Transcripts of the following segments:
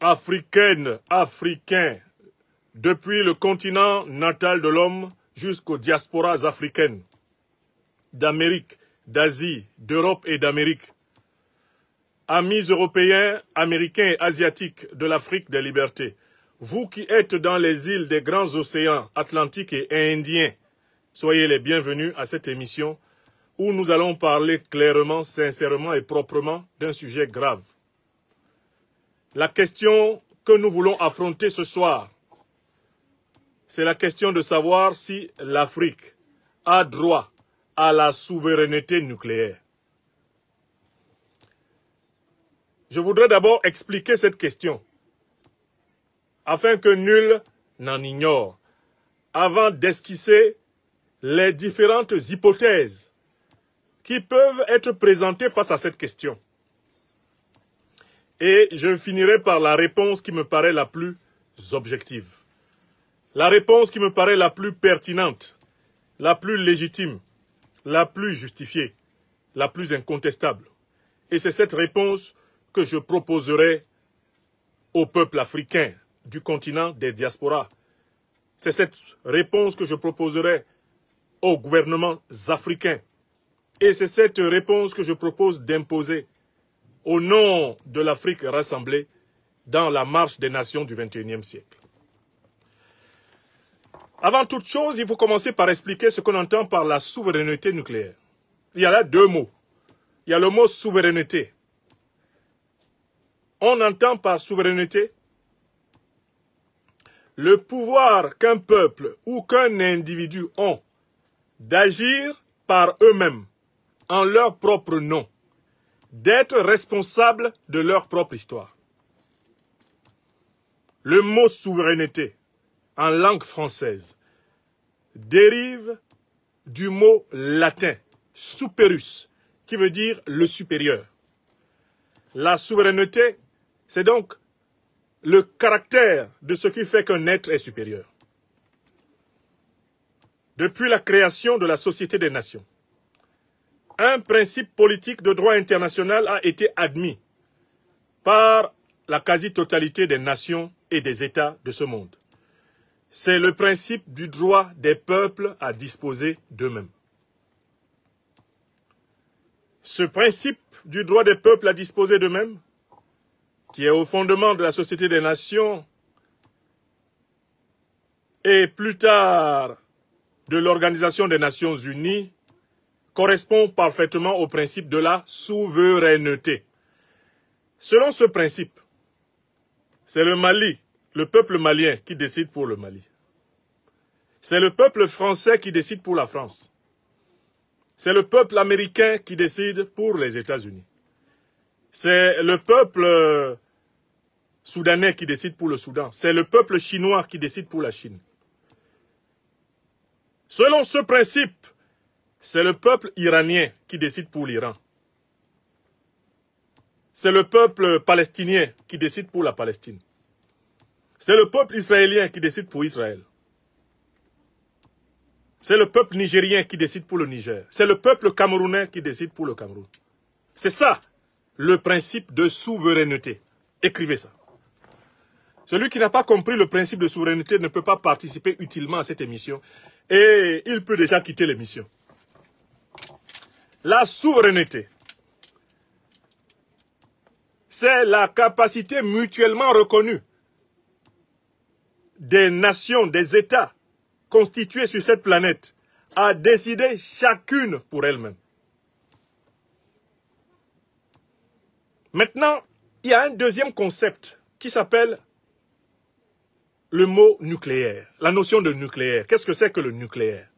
africaines, africains, depuis le continent natal de l'homme jusqu'aux diasporas africaines, d'Amérique, d'Asie, d'Europe et d'Amérique. Amis européens, américains et asiatiques de l'Afrique des libertés, vous qui êtes dans les îles des grands océans Atlantiques et Indiens, soyez les bienvenus à cette émission où nous allons parler clairement, sincèrement et proprement d'un sujet grave. La question que nous voulons affronter ce soir, c'est la question de savoir si l'Afrique a droit à la souveraineté nucléaire. Je voudrais d'abord expliquer cette question, afin que nul n'en ignore, avant d'esquisser les différentes hypothèses qui peuvent être présentées face à cette question. Et je finirai par la réponse qui me paraît la plus objective. La réponse qui me paraît la plus pertinente, la plus légitime, la plus justifiée, la plus incontestable. Et c'est cette réponse que je proposerai au peuple africain du continent des diasporas. C'est cette réponse que je proposerai aux gouvernements africains. Et c'est cette réponse que je propose d'imposer au nom de l'Afrique rassemblée dans la marche des nations du XXIe siècle. Avant toute chose, il faut commencer par expliquer ce qu'on entend par la souveraineté nucléaire. Il y a là deux mots. Il y a le mot souveraineté. On entend par souveraineté le pouvoir qu'un peuple ou qu'un individu ont d'agir par eux-mêmes, en leur propre nom, d'être responsables de leur propre histoire. Le mot souveraineté, en langue française, dérive du mot latin superus, qui veut dire le supérieur. La souveraineté, c'est donc le caractère de ce qui fait qu'un être est supérieur. Depuis la création de la Société des Nations, un principe politique de droit international a été admis par la quasi-totalité des nations et des États de ce monde. C'est le principe du droit des peuples à disposer d'eux-mêmes. Ce principe du droit des peuples à disposer d'eux-mêmes, qui est au fondement de la Société des Nations et plus tard de l'Organisation des Nations Unies, correspond parfaitement au principe de la souveraineté. Selon ce principe, c'est le Mali, le peuple malien qui décide pour le Mali. C'est le peuple français qui décide pour la France. C'est le peuple américain qui décide pour les États-Unis. C'est le peuple soudanais qui décide pour le Soudan. C'est le peuple chinois qui décide pour la Chine. Selon ce principe, c'est le peuple iranien qui décide pour l'Iran. C'est le peuple palestinien qui décide pour la Palestine. C'est le peuple israélien qui décide pour Israël. C'est le peuple nigérien qui décide pour le Niger. C'est le peuple camerounais qui décide pour le Cameroun. C'est ça, le principe de souveraineté. Écrivez ça. Celui qui n'a pas compris le principe de souveraineté ne peut pas participer utilement à cette émission et il peut déjà quitter l'émission. La souveraineté, c'est la capacité mutuellement reconnue des nations, des États constitués sur cette planète à décider chacune pour elle-même. Maintenant, il y a un deuxième concept qui s'appelle le mot nucléaire, la notion de nucléaire. Qu'est-ce que c'est que le nucléaire?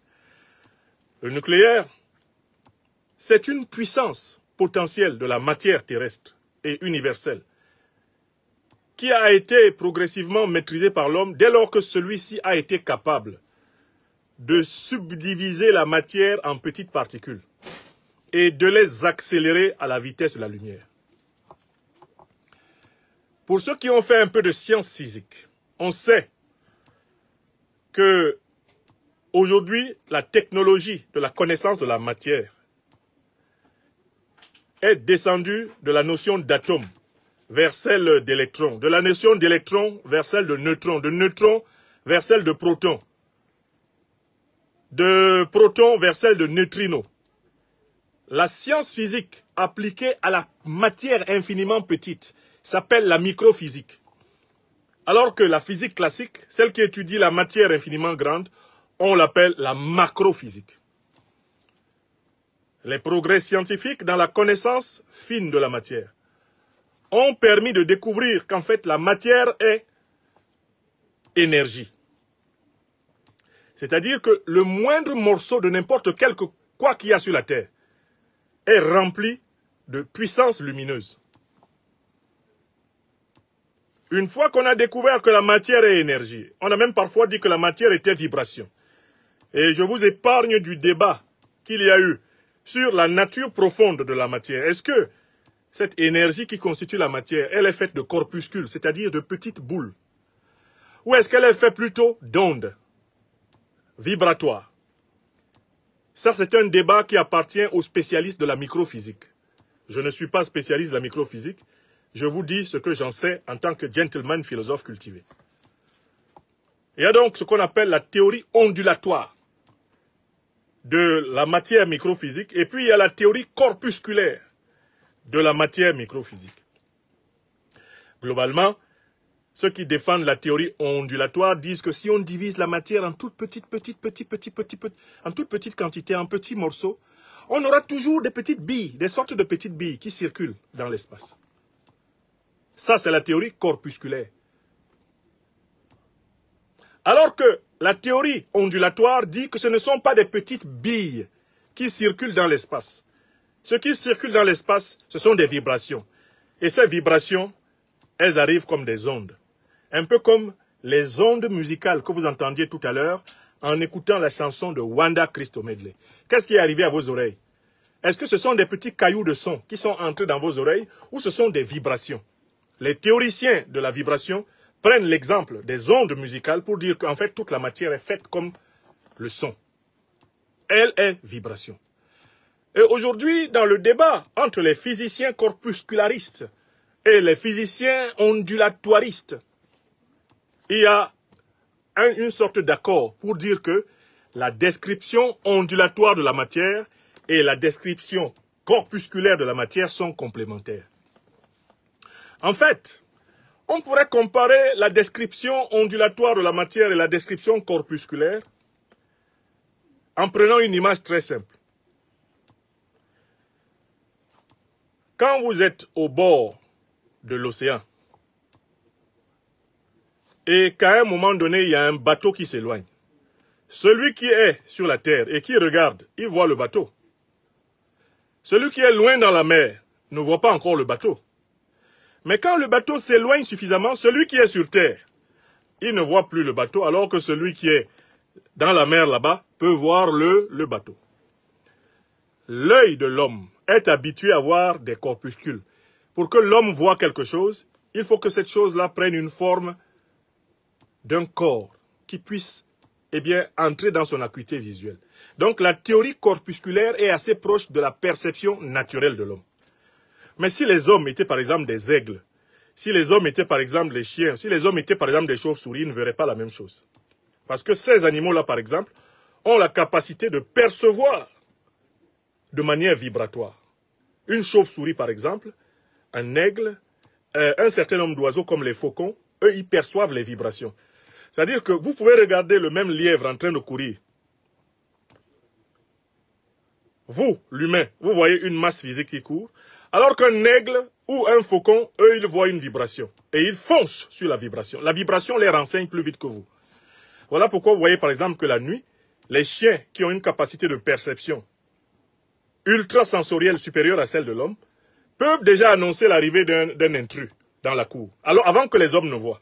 Le nucléaire, c'est une puissance potentielle de la matière terrestre et universelle qui a été progressivement maîtrisée par l'homme dès lors que celui-ci a été capable de subdiviser la matière en petites particules et de les accélérer à la vitesse de la lumière. Pour ceux qui ont fait un peu de sciences physiques, on sait que aujourd'hui, la technologie de la connaissance de la matière est descendue de la notion d'atome vers celle d'électrons, de la notion d'électron vers celle de neutron vers celle de proton vers celle de neutrino. La science physique appliquée à la matière infiniment petite s'appelle la microphysique. Alors que la physique classique, celle qui étudie la matière infiniment grande, on l'appelle la macrophysique. Les progrès scientifiques dans la connaissance fine de la matière ont permis de découvrir qu'en fait la matière est énergie. C'est-à-dire que le moindre morceau de n'importe quel quoi qu'il y a sur la Terre est rempli de puissance lumineuse. Une fois qu'on a découvert que la matière est énergie, on a même parfois dit que la matière était vibration. Et je vous épargne du débat qu'il y a eu sur la nature profonde de la matière. Est-ce que cette énergie qui constitue la matière, elle est faite de corpuscules, c'est-à-dire de petites boules? Ou est-ce qu'elle est faite plutôt d'ondes vibratoires? Ça, c'est un débat qui appartient aux spécialistes de la microphysique. Je ne suis pas spécialiste de la microphysique. Je vous dis ce que j'en sais en tant que gentleman philosophe cultivé. Il y a donc ce qu'on appelle la théorie ondulatoire de la matière microphysique, et puis il y a la théorie corpusculaire de la matière microphysique. Globalement, ceux qui défendent la théorie ondulatoire disent que si on divise la matière en toute petite quantité, en petits morceaux, on aura toujours des petites billes, des sortes de petites billes qui circulent dans l'espace. Ça, c'est la théorie corpusculaire. Alors que la théorie ondulatoire dit que ce ne sont pas des petites billes qui circulent dans l'espace. Ce qui circule dans l'espace, ce sont des vibrations. Et ces vibrations, elles arrivent comme des ondes. Un peu comme les ondes musicales que vous entendiez tout à l'heure en écoutant la chanson de Wanda Christo Medley. Qu'est-ce qui est arrivé à vos oreilles? Est-ce que ce sont des petits cailloux de son qui sont entrés dans vos oreilles ou ce sont des vibrations? Les théoriciens de la vibration prennent l'exemple des ondes musicales pour dire qu'en fait toute la matière est faite comme le son. Elle est vibration. Et aujourd'hui, dans le débat entre les physiciens corpuscularistes et les physiciens ondulatoiristes, il y a une sorte d'accord pour dire que la description ondulatoire de la matière et la description corpusculaire de la matière sont complémentaires. En fait, on pourrait comparer la description ondulatoire de la matière et la description corpusculaire en prenant une image très simple. Quand vous êtes au bord de l'océan et qu'à un moment donné, il y a un bateau qui s'éloigne, celui qui est sur la terre et qui regarde, il voit le bateau. Celui qui est loin dans la mer ne voit pas encore le bateau. Mais quand le bateau s'éloigne suffisamment, celui qui est sur terre, il ne voit plus le bateau, alors que celui qui est dans la mer là-bas peut voir le bateau. L'œil de l'homme est habitué à voir des corpuscules. Pour que l'homme voie quelque chose, il faut que cette chose-là prenne une forme d'un corps qui puisse entrer dans son acuité visuelle. Donc la théorie corpusculaire est assez proche de la perception naturelle de l'homme. Mais si les hommes étaient par exemple des aigles, si les hommes étaient par exemple des chiens, si les hommes étaient par exemple des chauves-souris, ils ne verraient pas la même chose. Parce que ces animaux-là par exemple ont la capacité de percevoir de manière vibratoire. Une chauve-souris par exemple, un aigle, un certain nombre d'oiseaux comme les faucons, eux ils perçoivent les vibrations. C'est-à-dire que vous pouvez regarder le même lièvre en train de courir. Vous, l'humain, vous voyez une masse physique qui court, alors qu'un aigle ou un faucon, eux, ils voient une vibration. Et ils foncent sur la vibration. La vibration les renseigne plus vite que vous. Voilà pourquoi vous voyez par exemple que la nuit, les chiens qui ont une capacité de perception ultrasensorielle supérieure à celle de l'homme, peuvent déjà annoncer l'arrivée d'un intrus dans la cour. Alors avant que les hommes ne voient.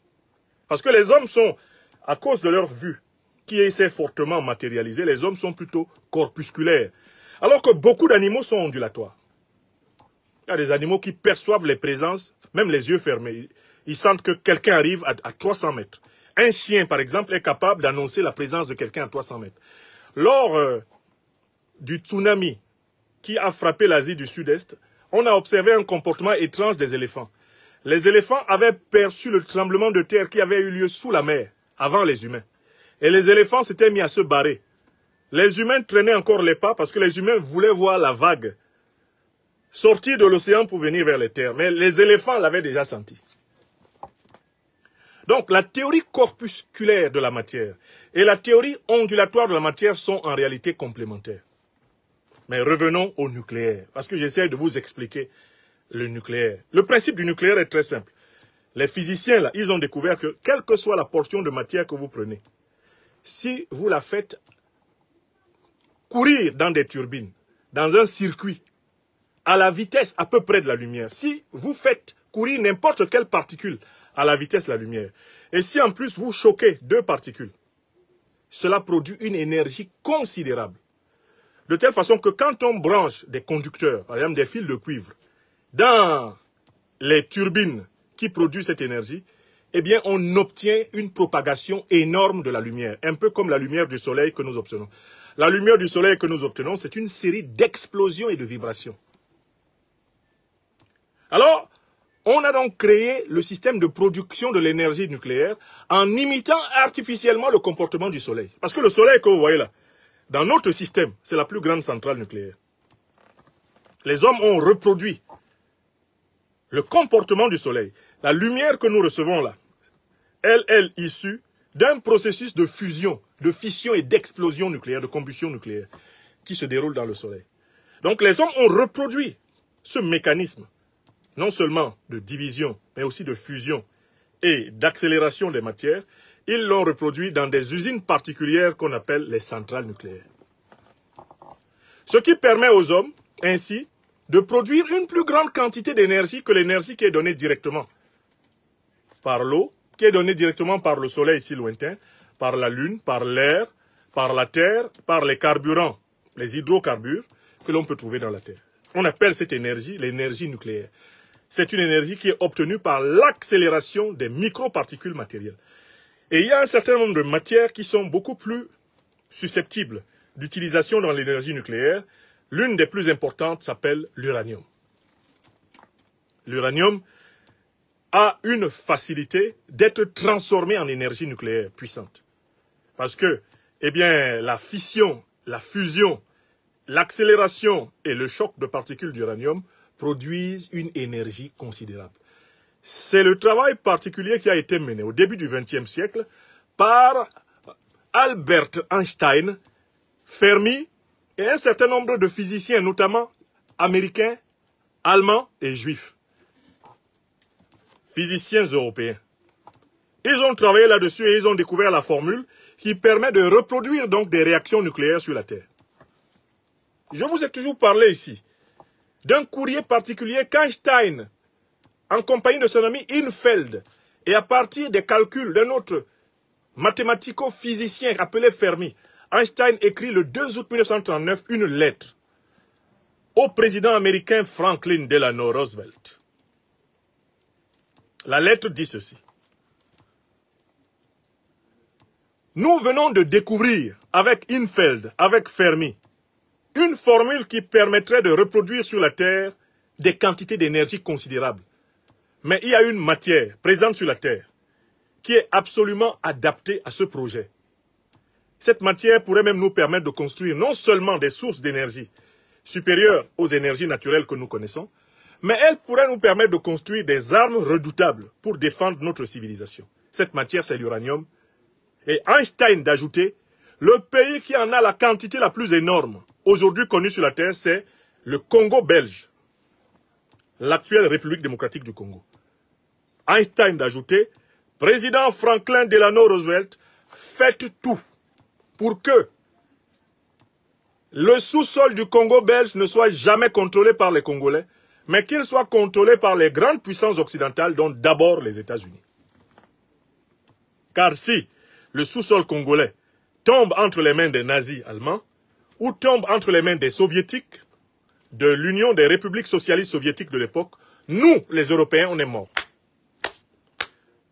Parce que les hommes sont, à cause de leur vue, qui s'est fortement matérialisée, les hommes sont plutôt corpusculaires. Alors que beaucoup d'animaux sont ondulatoires. Il y a des animaux qui perçoivent les présences, même les yeux fermés. Ils sentent que quelqu'un arrive à 300 mètres. Un chien, par exemple, est capable d'annoncer la présence de quelqu'un à 300 mètres. Lors du tsunami qui a frappé l'Asie du Sud-Est, on a observé un comportement étrange des éléphants. Les éléphants avaient perçu le tremblement de terre qui avait eu lieu sous la mer, avant les humains. Et les éléphants s'étaient mis à se barrer. Les humains traînaient encore les pas parce que les humains voulaient voir la vague sortir de l'océan pour venir vers les terres. Mais les éléphants l'avaient déjà senti. Donc, la théorie corpusculaire de la matière et la théorie ondulatoire de la matière sont en réalité complémentaires. Mais revenons au nucléaire, parce que j'essaie de vous expliquer le nucléaire. Le principe du nucléaire est très simple. Les physiciens, là, ils ont découvert que, quelle que soit la portion de matière que vous prenez, si vous la faites courir dans des turbines, dans un circuit, à la vitesse à peu près de la lumière, si vous faites courir n'importe quelle particule à la vitesse de la lumière, et si en plus vous choquez deux particules, cela produit une énergie considérable. De telle façon que quand on branche des conducteurs, par exemple des fils de cuivre, dans les turbines qui produisent cette énergie, eh bien on obtient une propagation énorme de la lumière, un peu comme la lumière du soleil que nous obtenons. La lumière du soleil que nous obtenons, c'est une série d'explosions et de vibrations. Alors, on a donc créé le système de production de l'énergie nucléaire en imitant artificiellement le comportement du soleil. Parce que le soleil que vous voyez là, dans notre système, c'est la plus grande centrale nucléaire. Les hommes ont reproduit le comportement du soleil. La lumière que nous recevons là, elle est issue d'un processus de fusion, de fission et d'explosion nucléaire, de combustion nucléaire, qui se déroule dans le soleil. Donc les hommes ont reproduit ce mécanisme, non seulement de division, mais aussi de fusion et d'accélération des matières. Ils l'ont reproduit dans des usines particulières qu'on appelle les centrales nucléaires. Ce qui permet aux hommes, ainsi, de produire une plus grande quantité d'énergie que l'énergie qui est donnée directement par l'eau, qui est donnée directement par le soleil si lointain, par la lune, par l'air, par la terre, par les carburants, les hydrocarbures que l'on peut trouver dans la terre. On appelle cette énergie l'énergie nucléaire. C'est une énergie qui est obtenue par l'accélération des microparticules matérielles. Et il y a un certain nombre de matières qui sont beaucoup plus susceptibles d'utilisation dans l'énergie nucléaire. L'une des plus importantes s'appelle l'uranium. L'uranium a une facilité d'être transformé en énergie nucléaire puissante. Parce que, eh bien, la fission, la fusion, l'accélération et le choc de particules d'uranium produisent une énergie considérable. C'est le travail particulier qui a été mené au début du XXe siècle par Albert Einstein, Fermi et un certain nombre de physiciens, notamment américains, allemands et juifs. Physiciens européens. Ils ont travaillé là-dessus et ils ont découvert la formule qui permet de reproduire donc des réactions nucléaires sur la Terre. Je vous ai toujours parlé ici d'un courrier particulier qu'Einstein, en compagnie de son ami Infeld, et à partir des calculs d'un autre mathématico-physicien appelé Fermi, Einstein écrit le 2 août 1939 une lettre au président américain Franklin Delano Roosevelt. La lettre dit ceci. Nous venons de découvrir avec Infeld, avec Fermi, une formule qui permettrait de reproduire sur la Terre des quantités d'énergie considérables. Mais il y a une matière présente sur la Terre qui est absolument adaptée à ce projet. Cette matière pourrait même nous permettre de construire non seulement des sources d'énergie supérieures aux énergies naturelles que nous connaissons, mais elle pourrait nous permettre de construire des armes redoutables pour défendre notre civilisation. Cette matière, c'est l'uranium. Et Einstein d'ajouter, le pays qui en a la quantité la plus énorme, aujourd'hui connu sur la Terre, c'est le Congo belge, l'actuelle République démocratique du Congo. Einstein d'ajouter, président Franklin Delano Roosevelt, faites tout pour que le sous-sol du Congo belge ne soit jamais contrôlé par les Congolais, mais qu'il soit contrôlé par les grandes puissances occidentales, dont d'abord les États-Unis. Car si le sous-sol congolais tombe entre les mains des nazis allemands, ou tombe entre les mains des soviétiques, de l'Union des républiques socialistes soviétiques de l'époque, nous, les Européens, on est morts.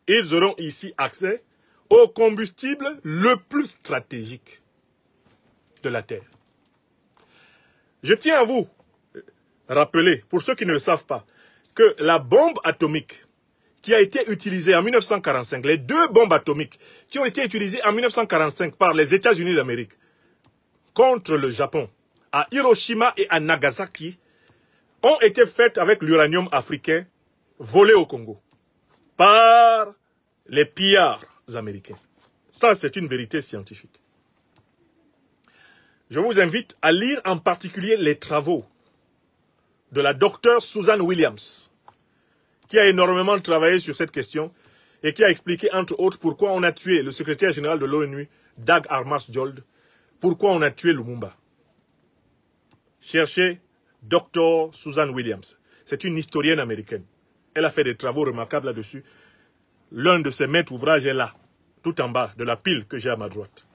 Ils auront ici accès au combustible le plus stratégique de la Terre. Je tiens à vous rappeler, pour ceux qui ne le savent pas, que la bombe atomique qui a été utilisée en 1945, les 2 bombes atomiques qui ont été utilisées en 1945 par les États-Unis d'Amérique contre le Japon, à Hiroshima et à Nagasaki, ont été faites avec l'uranium africain volé au Congo par les pillards américains. Ça, c'est une vérité scientifique. Je vous invite à lire en particulier les travaux de la docteure Susan Williams, qui a énormément travaillé sur cette question et qui a expliqué, entre autres, pourquoi on a tué le secrétaire général de l'ONU, Dag Hammarskjöld, pourquoi on a tué Lumumba. Cherchez Dr. Susan Williams. C'est une historienne américaine. Elle a fait des travaux remarquables là-dessus. L'un de ses maîtres ouvrages est là, tout en bas de la pile que j'ai à ma droite.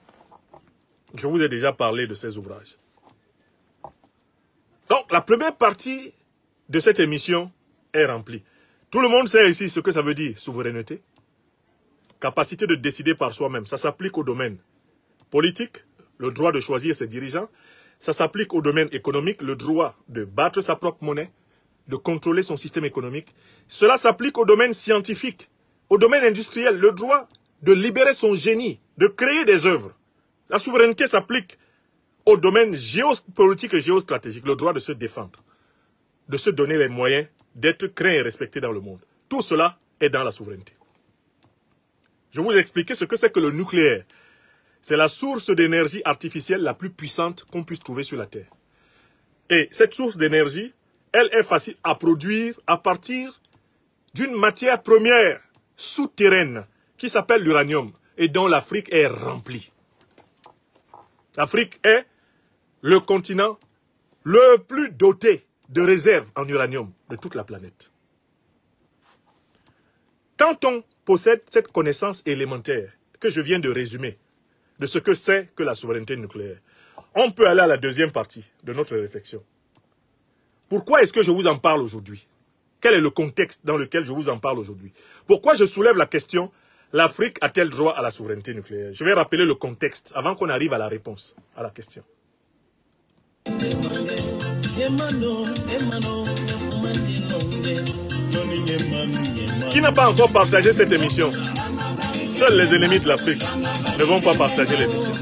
Je vous ai déjà parlé de ces ouvrages. Donc, la première partie de cette émission est remplie. Tout le monde sait ici ce que ça veut dire, souveraineté. Capacité de décider par soi-même. Ça s'applique au domaine politique, le droit de choisir ses dirigeants. Ça s'applique au domaine économique, le droit de battre sa propre monnaie, de contrôler son système économique. Cela s'applique au domaine scientifique, au domaine industriel, le droit de libérer son génie, de créer des œuvres. La souveraineté s'applique au domaine géopolitique et géostratégique, le droit de se défendre, de se donner les moyens d'être craint et respecté dans le monde. Tout cela est dans la souveraineté. Je vais vous expliquer ce que c'est que le nucléaire. C'est la source d'énergie artificielle la plus puissante qu'on puisse trouver sur la Terre. Et cette source d'énergie, elle est facile à produire à partir d'une matière première souterraine qui s'appelle l'uranium et dont l'Afrique est remplie. L'Afrique est le continent le plus doté de réserves en uranium de toute la planète. Quand on possède cette connaissance élémentaire que je viens de résumer de ce que c'est que la souveraineté nucléaire, on peut aller à la deuxième partie de notre réflexion. Pourquoi est-ce que je vous en parle aujourd'hui? Quel est le contexte dans lequel je vous en parle aujourd'hui? Pourquoi je soulève la question, l'Afrique a-t-elle droit à la souveraineté nucléaire? Je vais rappeler le contexte avant qu'on arrive à la réponse à la question. Qui n'a pas encore partagé cette émission? Seuls les ennemis de l'Afrique ne vont pas partager l'émission.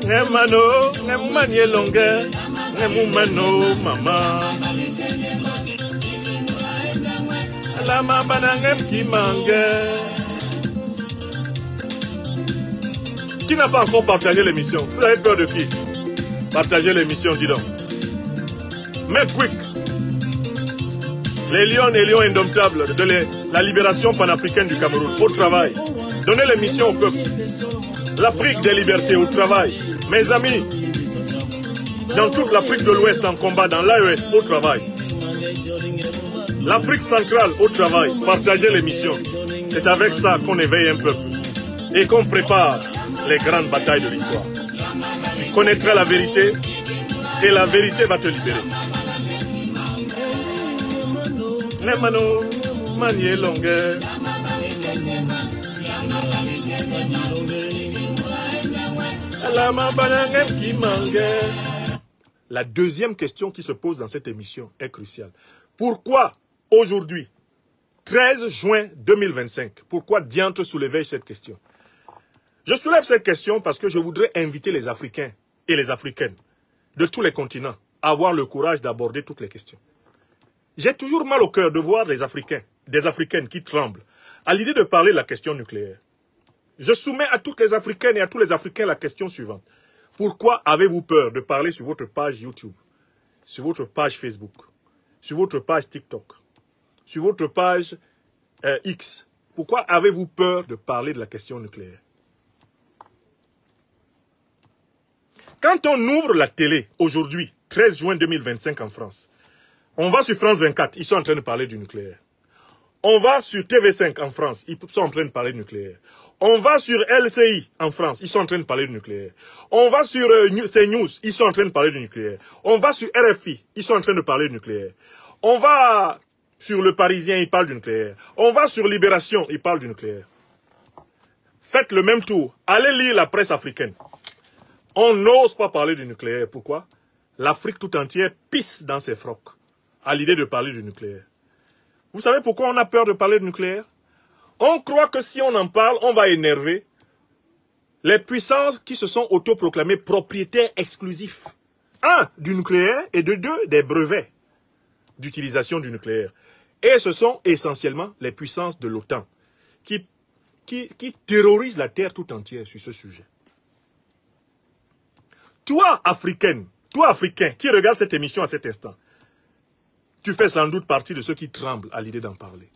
Nemano, nemanie longue, nemumano mama. Lama banangem ki mange. Qui n'a pas encore partagé l'émission? Vous avez peur de qui? Partagez l'émission, dis donc. Mais quick. Les lions et lions indomptables de la libération panafricaine du Cameroun, au travail. Donnez l'émission au peuple. L'Afrique des libertés, au travail. Mes amis, dans toute l'Afrique de l'Ouest en combat, dans l'AES, au travail. L'Afrique centrale, au travail. Partagez l'émission. C'est avec ça qu'on éveille un peuple. Et qu'on prépare les grandes batailles de l'histoire. Tu connaîtras la vérité et la vérité va te libérer. Nemano, manier longue. La deuxième question qui se pose dans cette émission est cruciale. Pourquoi aujourd'hui, 13 juin 2025, pourquoi diantre soulevais-je cette question? Je soulève cette question parce que je voudrais inviter les Africains et les Africaines de tous les continents à avoir le courage d'aborder toutes les questions. J'ai toujours mal au cœur de voir des Africains, des Africaines qui tremblent à l'idée de parler de la question nucléaire. Je soumets à toutes les Africaines et à tous les Africains la question suivante. Pourquoi avez-vous peur de parler sur votre page YouTube, sur votre page Facebook, sur votre page TikTok, sur votre page X? Pourquoi avez-vous peur de parler de la question nucléaire? Quand on ouvre la télé aujourd'hui, 13 juin 2025 en France, on va sur France 24, ils sont en train de parler du nucléaire. On va sur TV5 en France, ils sont en train de parler du nucléaire. On va sur LCI en France, ils sont en train de parler du nucléaire. On va sur CNews, ils sont en train de parler du nucléaire. On va sur RFI, ils sont en train de parler du nucléaire. On va sur Le Parisien, ils parlent du nucléaire. On va sur Libération, ils parlent du nucléaire. Faites le même tour, allez lire la presse africaine. On n'ose pas parler du nucléaire. Pourquoi? L'Afrique tout entière pisse dans ses frocs à l'idée de parler du nucléaire. Vous savez pourquoi on a peur de parler du nucléaire? On croit que si on en parle, on va énerver les puissances qui se sont autoproclamées propriétaires exclusifs. Un, du nucléaire, et de deux, des brevets d'utilisation du nucléaire. Et ce sont essentiellement les puissances de l'OTAN qui terrorisent la Terre tout entière sur ce sujet. Toi, Africain, qui regarde cette émission à cet instant, tu fais sans doute partie de ceux qui tremblent à l'idée d'en parler.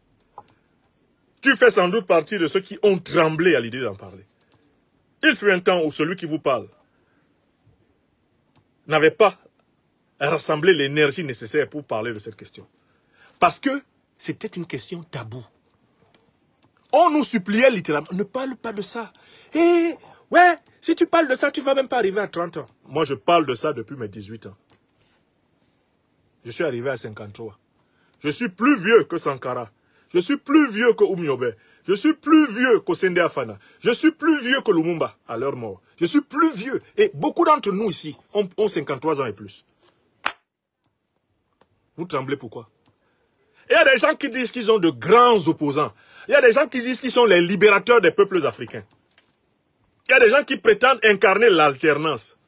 Tu fais sans doute partie de ceux qui ont tremblé à l'idée d'en parler. Il fut un temps où celui qui vous parle n'avait pas rassemblé l'énergie nécessaire pour parler de cette question. Parce que c'était une question taboue. On nous suppliait littéralement, ne parle pas de ça. Eh, ouais, si tu parles de ça, tu ne vas même pas arriver à 30 ans. Moi, je parle de ça depuis mes 18 ans. Je suis arrivé à 53. Je suis plus vieux que Sankara. Je suis plus vieux que Oumiobe. Je suis plus vieux qu'Osende Afana. Je suis plus vieux que Lumumba à leur mort. Je suis plus vieux. Et beaucoup d'entre nous ici ont 53 ans et plus. Vous tremblez pourquoi? Il y a des gens qui disent qu'ils ont de grands opposants. Il y a des gens qui disent qu'ils sont les libérateurs des peuples africains. Il y a des gens qui prétendent incarner l'alternance.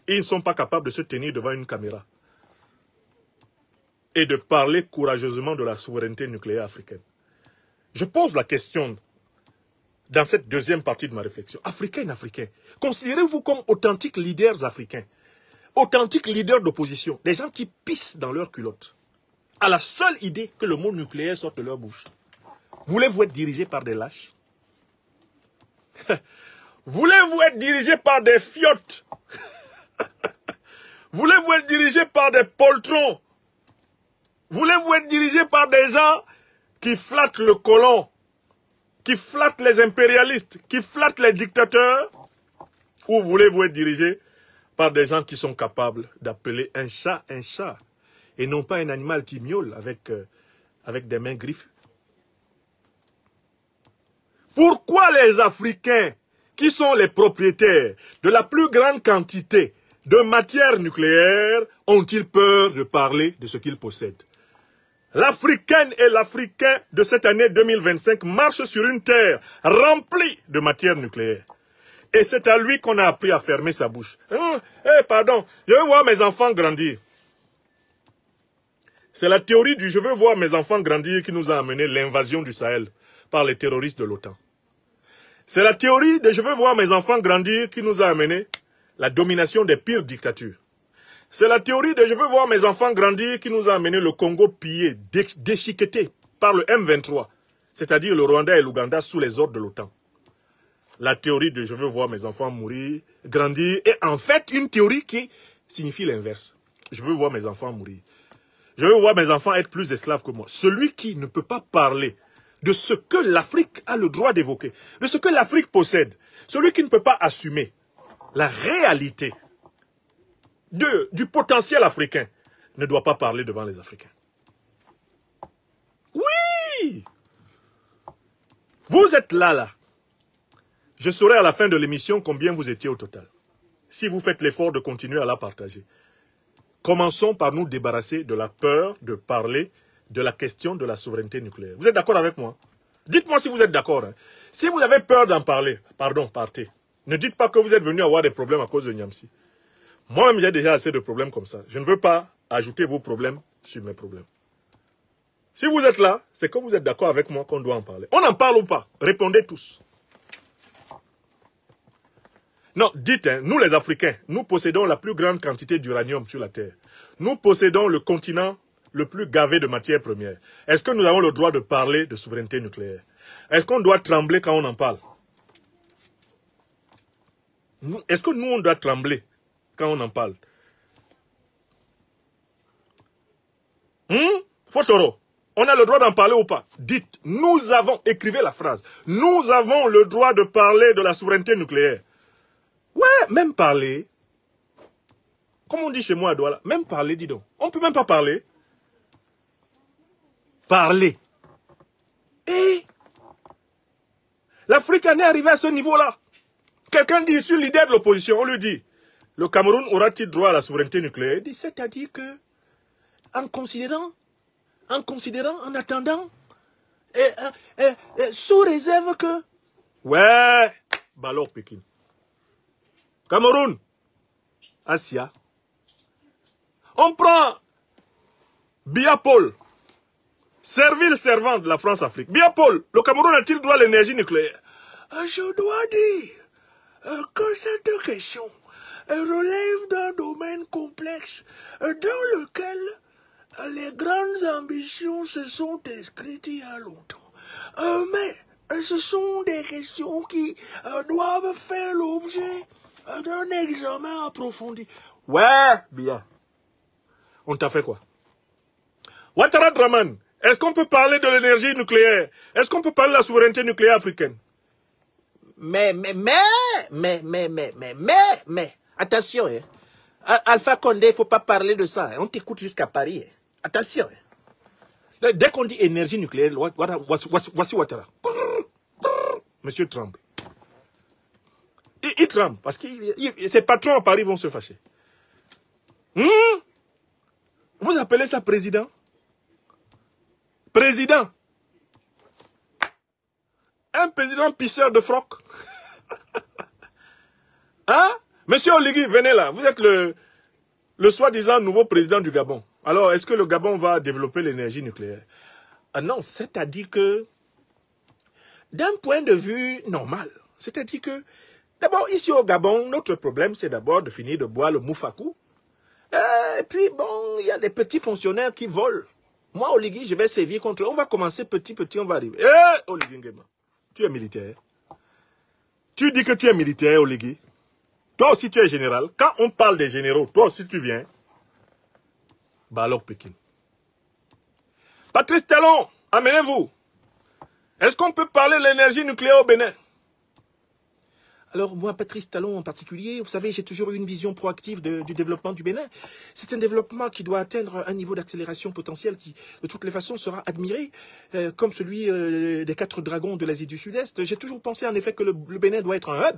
Ils ne sont pas capables de se tenir devant une caméra et de parler courageusement de la souveraineté nucléaire africaine. Je pose la question dans cette deuxième partie de ma réflexion. Africains, considérez-vous comme authentiques leaders africains, authentiques leaders d'opposition, des gens qui pissent dans leurs culottes, à la seule idée que le mot nucléaire sorte de leur bouche. Voulez-vous être dirigés par des lâches? Voulez-vous être dirigés par des fiottes? Voulez-vous être dirigés par des poltrons? Voulez-vous être dirigés par des gens qui flattent le colon, qui flattent les impérialistes, qui flattent les dictateurs? Ou voulez-vous être dirigés par des gens qui sont capables d'appeler un chat et non pas un animal qui miaule avec des mains griffues? Pourquoi les Africains, qui sont les propriétaires de la plus grande quantité de matière nucléaire, ont-ils peur de parler de ce qu'ils possèdent? L'Africaine et l'Africain de cette année 2025 marchent sur une terre remplie de matière nucléaire. Et c'est à lui qu'on a appris à fermer sa bouche. Pardon, je veux voir mes enfants grandir. C'est la théorie du « je veux voir mes enfants grandir » qui nous a amené l'invasion du Sahel par les terroristes de l'OTAN. C'est la théorie de « je veux voir mes enfants grandir » qui nous a amené la domination des pires dictatures. C'est la théorie de « je veux voir mes enfants grandir » qui nous a amené le Congo pillé, déchiqueté par le M23, c'est-à-dire le Rwanda et l'Ouganda sous les ordres de l'OTAN. La théorie de « je veux voir mes enfants mourir, grandir » est en fait une théorie qui signifie l'inverse. Je veux voir mes enfants mourir. Je veux voir mes enfants être plus esclaves que moi. Celui qui ne peut pas parler de ce que l'Afrique a le droit d'évoquer, de ce que l'Afrique possède, celui qui ne peut pas assumer la réalité du potentiel africain, ne doit pas parler devant les Africains. Oui! Vous êtes là. Je saurai à la fin de l'émission combien vous étiez au total. Si vous faites l'effort de continuer à la partager. Commençons par nous débarrasser de la peur de parler de la question de la souveraineté nucléaire. Vous êtes d'accord avec moi? Dites-moi si vous êtes d'accord. Si vous avez peur d'en parler, pardon, partez. Ne dites pas que vous êtes venu avoir des problèmes à cause de Niamsi. Moi-même, j'ai déjà assez de problèmes comme ça. Je ne veux pas ajouter vos problèmes sur mes problèmes. Si vous êtes là, c'est que vous êtes d'accord avec moi qu'on doit en parler. On en parle ou pas? Répondez tous. Non, dites, nous les Africains, nous possédons la plus grande quantité d'uranium sur la Terre. Nous possédons le continent le plus gavé de matières premières. Est-ce que nous avons le droit de parler de souveraineté nucléaire? Est-ce qu'on doit trembler quand on en parle? Est-ce que nous, on doit trembler quand on en parle? Fotoro, on a le droit d'en parler ou pas? Dites, nous avons, écrivez la phrase, nous avons le droit de parler de la souveraineté nucléaire. Ouais, même parler. Comme on dit chez moi à Douala, même parler, dis donc. On ne peut même pas parler. Parler. Et l'Afrique en est arrivée à ce niveau-là. Quelqu'un dit, je suis leader de l'opposition, on lui dit, le Cameroun aura-t-il droit à la souveraineté nucléaire? Il dit, c'est-à-dire que en considérant, en attendant, sous réserve que... Ouais, Balor Pékin. Cameroun, Asia. On prend Biapol, servile servant de la France-Afrique. Biapol, le Cameroun a-t-il droit à l'énergie nucléaire? Je dois dire que cette question relève d'un domaine complexe dans lequel les grandes ambitions se sont inscrites il y a longtemps. Mais ce sont des questions qui doivent faire l'objet d'un examen approfondi. Ouais, bien. On t'a fait quoi? Ouattara Draman, est-ce qu'on peut parler de l'énergie nucléaire? Est-ce qu'on peut parler de la souveraineté nucléaire africaine? Mais, attention, hein. Alpha Condé, il ne faut pas parler de ça. Hein. On t'écoute jusqu'à Paris. Hein. Attention. Hein. Dès qu'on dit énergie nucléaire, voici Ouattara. Monsieur Trump. Il tremble parce que ses patrons à Paris vont se fâcher. Vous appelez ça président? Président. Un président pisseur de froc. Hein? Monsieur Oligui, venez là. Vous êtes le soi-disant nouveau président du Gabon. Alors, est-ce que le Gabon va développer l'énergie nucléaire? Non, c'est-à-dire que, d'un point de vue normal, c'est-à-dire que, d'abord, ici au Gabon, notre problème, c'est d'abord de finir de boire le moufakou. Et puis, bon, il y a des petits fonctionnaires qui volent. Moi, Oligui, je vais sévir contre eux. On va commencer petit, on va arriver. Oligui Nguema, tu es militaire. Tu dis que tu es militaire, Oligui. Toi aussi, tu es général. Quand on parle des généraux, toi aussi, tu viens. Balor Pékin. Patrice Talon, amenez-vous. Est-ce qu'on peut parler de l'énergie nucléaire au Bénin? Alors moi, Patrice Talon en particulier, vous savez, j'ai toujours eu une vision proactive du développement du Bénin. C'est un développement qui doit atteindre un niveau d'accélération potentielle qui, de toutes les façons, sera admiré, comme celui des 4 dragons de l'Asie du Sud-Est. J'ai toujours pensé en effet que le Bénin doit être un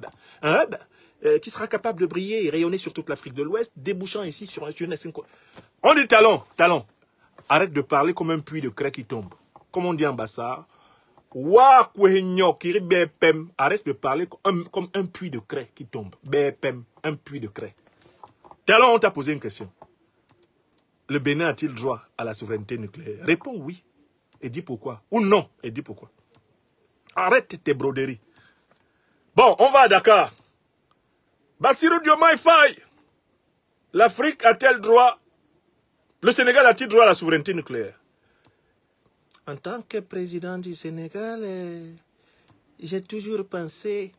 hub qui sera capable de briller et rayonner sur toute l'Afrique de l'Ouest, débouchant ici sur un... On dit Talon. Arrête de parler comme un puits de craie qui tombe. Comme on dit en Bassar. Arrête de parler comme un puits de craie qui tombe. BPM, un puits de craie. Talon, on t'a posé une question. Le Bénin a-t-il droit à la souveraineté nucléaire? Réponds oui. Et dis pourquoi. Ou non. Et dis pourquoi. Arrête tes broderies. Bon, on va à Dakar. Bassirou Diomaye Faye. L'Afrique a-t-elle droit? Le Sénégal a-t-il droit à la souveraineté nucléaire? En tant que président du Sénégal, j'ai toujours pensé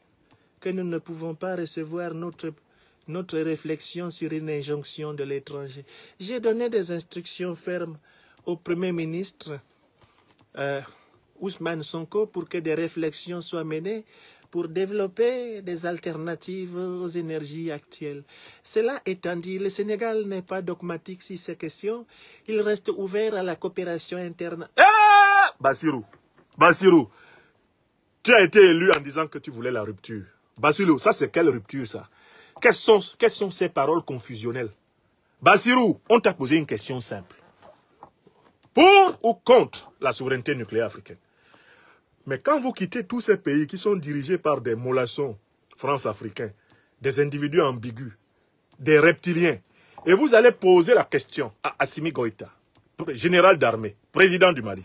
que nous ne pouvons pas recevoir notre réflexion sur une injonction de l'étranger. J'ai donné des instructions fermes au Premier ministre Ousmane Sonko pour que des réflexions soient menées pour développer des alternatives aux énergies actuelles. Cela étant dit, le Sénégal n'est pas dogmatique sur ces questions. Il reste ouvert à la coopération interne. Bassirou, tu as été élu en disant que tu voulais la rupture. Bassirou, ça c'est quelle rupture ça? Quelles sont ces paroles confusionnelles? Bassirou, on t'a posé une question simple. Pour ou contre la souveraineté nucléaire africaine? Mais quand vous quittez tous ces pays qui sont dirigés par des mollassons france-africains, des individus ambigus, des reptiliens, et vous allez poser la question à Assimi Goïta, général d'armée, président du Mali.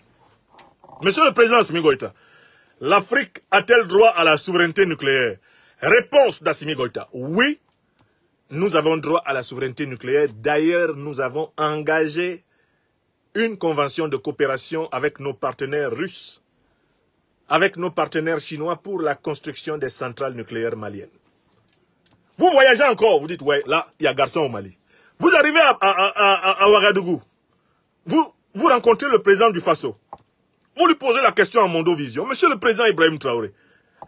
Monsieur le président Assimi Goïta, l'Afrique a-t-elle droit à la souveraineté nucléaire? Réponse d'Assimi Goïta, oui, nous avons droit à la souveraineté nucléaire. D'ailleurs, nous avons engagé une convention de coopération avec nos partenaires russes, avec nos partenaires chinois pour la construction des centrales nucléaires maliennes. Vous voyagez encore, vous dites, ouais, là, il y a garçon au Mali. Vous arrivez à Ouagadougou, vous rencontrez le président du Faso. Vous lui posez la question en Mondovision. Monsieur le président Ibrahim Traoré,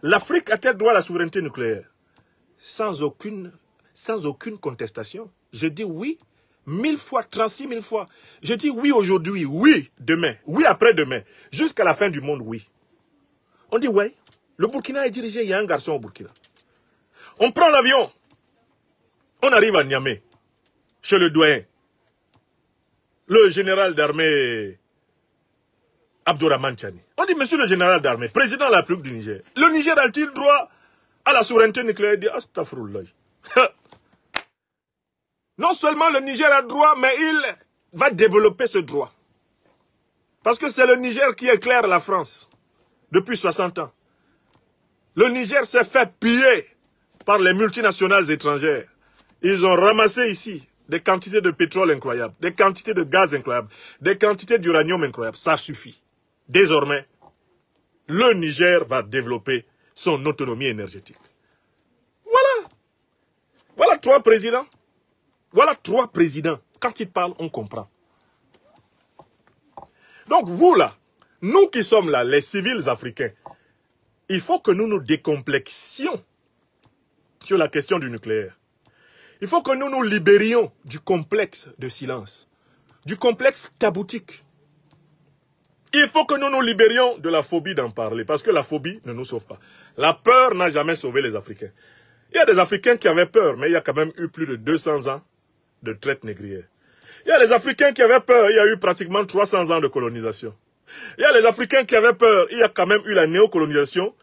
l'Afrique a-t-elle droit à la souveraineté nucléaire? Sans aucune contestation. Je dis oui, 1000 fois, 36 000 fois. Je dis oui aujourd'hui, oui demain, oui après-demain. Jusqu'à la fin du monde, oui. On dit ouais, le Burkina est dirigé, il y a un garçon au Burkina. On prend l'avion, on arrive à Niamey, chez le doyen. le général d'armée Abdourahmane Tchani. On dit, monsieur le général d'armée, président de la République du Niger, le Niger a-t-il droit à la souveraineté nucléaire? Il dit, astaghfirullah. Non seulement le Niger a droit, mais il va développer ce droit. Parce que c'est le Niger qui éclaire la France depuis 60 ans. Le Niger s'est fait piller par les multinationales étrangères. Ils ont ramassé ici des quantités de pétrole incroyables, des quantités de gaz incroyables, des quantités d'uranium incroyables. Ça suffit. Désormais, le Niger va développer son autonomie énergétique. Voilà. Voilà 3 présidents. Voilà 3 présidents. Quand ils parlent, on comprend. Donc vous là, nous qui sommes là, les civils africains, il faut que nous nous décomplexions sur la question du nucléaire. Il faut que nous nous libérions du complexe de silence, du complexe taboutique. Il faut que nous nous libérions de la phobie d'en parler, parce que la phobie ne nous sauve pas. La peur n'a jamais sauvé les Africains. Il y a des Africains qui avaient peur, mais il y a quand même eu plus de 200 ans de traite négrière. Il y a les Africains qui avaient peur, il y a eu pratiquement 300 ans de colonisation. Il y a les Africains qui avaient peur, il y a quand même eu la néocolonisation,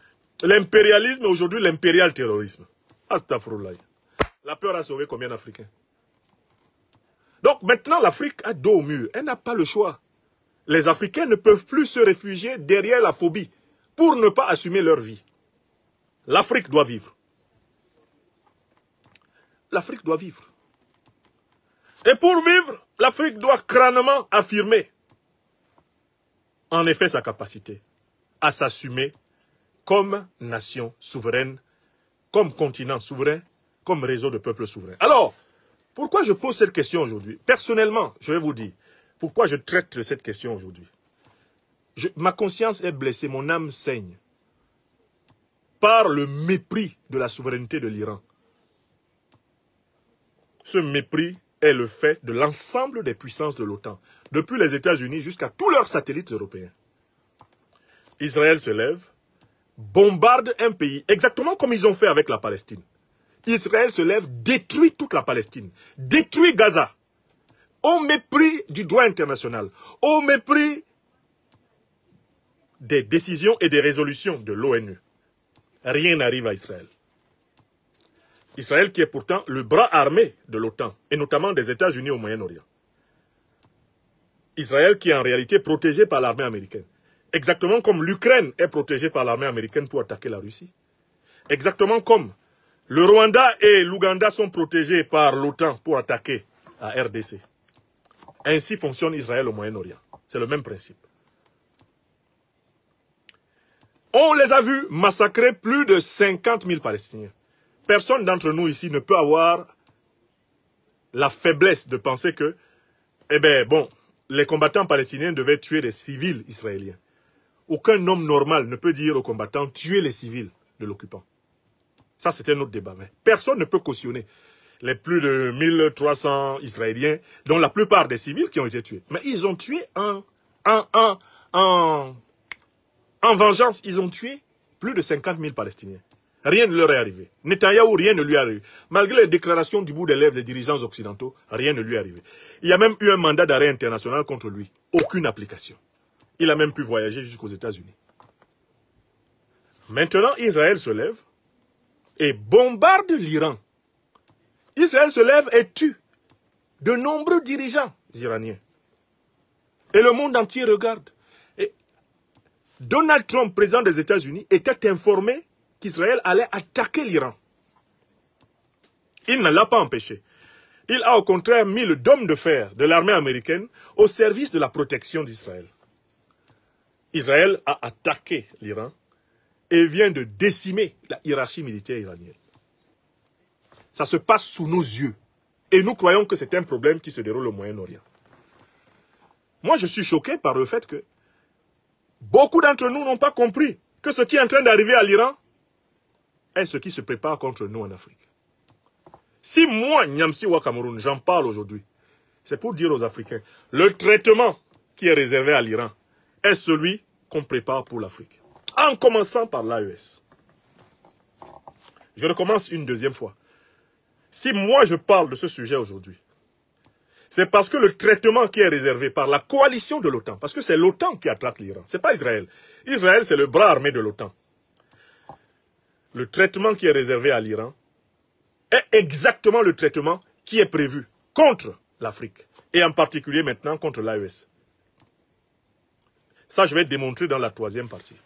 l'impérialisme et aujourd'hui l'impérial terrorisme. Astaghfirullah. La peur a sauvé combien d'Africains? Donc maintenant l'Afrique a dos au mur, elle n'a pas le choix. Les Africains ne peuvent plus se réfugier derrière la phobie pour ne pas assumer leur vie. L'Afrique doit vivre. L'Afrique doit vivre. Et pour vivre, l'Afrique doit crânement affirmer, en effet, sa capacité à s'assumer comme nation souveraine, comme continent souverain, comme réseau de peuples souverains. Alors, pourquoi je pose cette question aujourd'hui? Personnellement, je vais vous dire, pourquoi je traite de cette question aujourd'hui. Ma conscience est blessée, mon âme saigne par le mépris de la souveraineté de l'Iran. Ce mépris est le fait de l'ensemble des puissances de l'OTAN, depuis les États-Unis jusqu'à tous leurs satellites européens. Israël se lève, bombarde un pays, exactement comme ils ont fait avec la Palestine. Israël se lève, détruit toute la Palestine, détruit Gaza, au mépris du droit international, au mépris des décisions et des résolutions de l'ONU. Rien n'arrive à Israël. Israël qui est pourtant le bras armé de l'OTAN, et notamment des États-Unis au Moyen-Orient. Israël qui est en réalité protégé par l'armée américaine. Exactement comme l'Ukraine est protégée par l'armée américaine pour attaquer la Russie. Exactement comme le Rwanda et l'Ouganda sont protégés par l'OTAN pour attaquer la RDC. Ainsi fonctionne Israël au Moyen-Orient. C'est le même principe. On les a vus massacrer plus de 50 000 Palestiniens. Personne d'entre nous ici ne peut avoir la faiblesse de penser que, les combattants palestiniens devaient tuer des civils israéliens. Aucun homme normal ne peut dire aux combattants tuer les civils de l'occupant. Ça, c'était notre débat. Mais personne ne peut cautionner les plus de 1300 Israéliens, dont la plupart des civils qui ont été tués. Mais ils ont tué en vengeance, ils ont tué plus de 50 000 Palestiniens. Rien ne leur est arrivé. Netanyahou, rien ne lui est arrivé. Malgré les déclarations du bout des lèvres des dirigeants occidentaux, rien ne lui est arrivé. Il y a même eu un mandat d'arrêt international contre lui. Aucune application. Il a même pu voyager jusqu'aux États-Unis. Maintenant, Israël se lève et bombarde l'Iran. Israël se lève et tue de nombreux dirigeants iraniens. Et le monde entier regarde. Et Donald Trump, président des États-Unis, était informé qu'Israël allait attaquer l'Iran. Il ne l'a pas empêché. Il a au contraire mis le dôme de fer de l'armée américaine au service de la protection d'Israël. Israël a attaqué l'Iran et vient de décimer la hiérarchie militaire iranienne. Ça se passe sous nos yeux. Et nous croyons que c'est un problème qui se déroule au Moyen-Orient. Moi, je suis choqué par le fait que beaucoup d'entre nous n'ont pas compris que ce qui est en train d'arriver à l'Iran est ce qui se prépare contre nous en Afrique. Si moi, Nyamsi Wa Cameroun, j'en parle aujourd'hui, c'est pour dire aux Africains, le traitement qui est réservé à l'Iran est celui qu'on prépare pour l'Afrique. En commençant par l'AES. Je recommence une deuxième fois. Si moi je parle de ce sujet aujourd'hui, C'est parce que le traitement qui est réservé par la coalition de l'OTAN, parce que c'est l'OTAN qui attaque l'Iran, ce n'est pas Israël. Israël, c'est le bras armé de l'OTAN. Le traitement qui est réservé à l'Iran est exactement le traitement qui est prévu contre l'Afrique, et en particulier maintenant contre l'AES. Ça, je vais démontrer dans la troisième partie.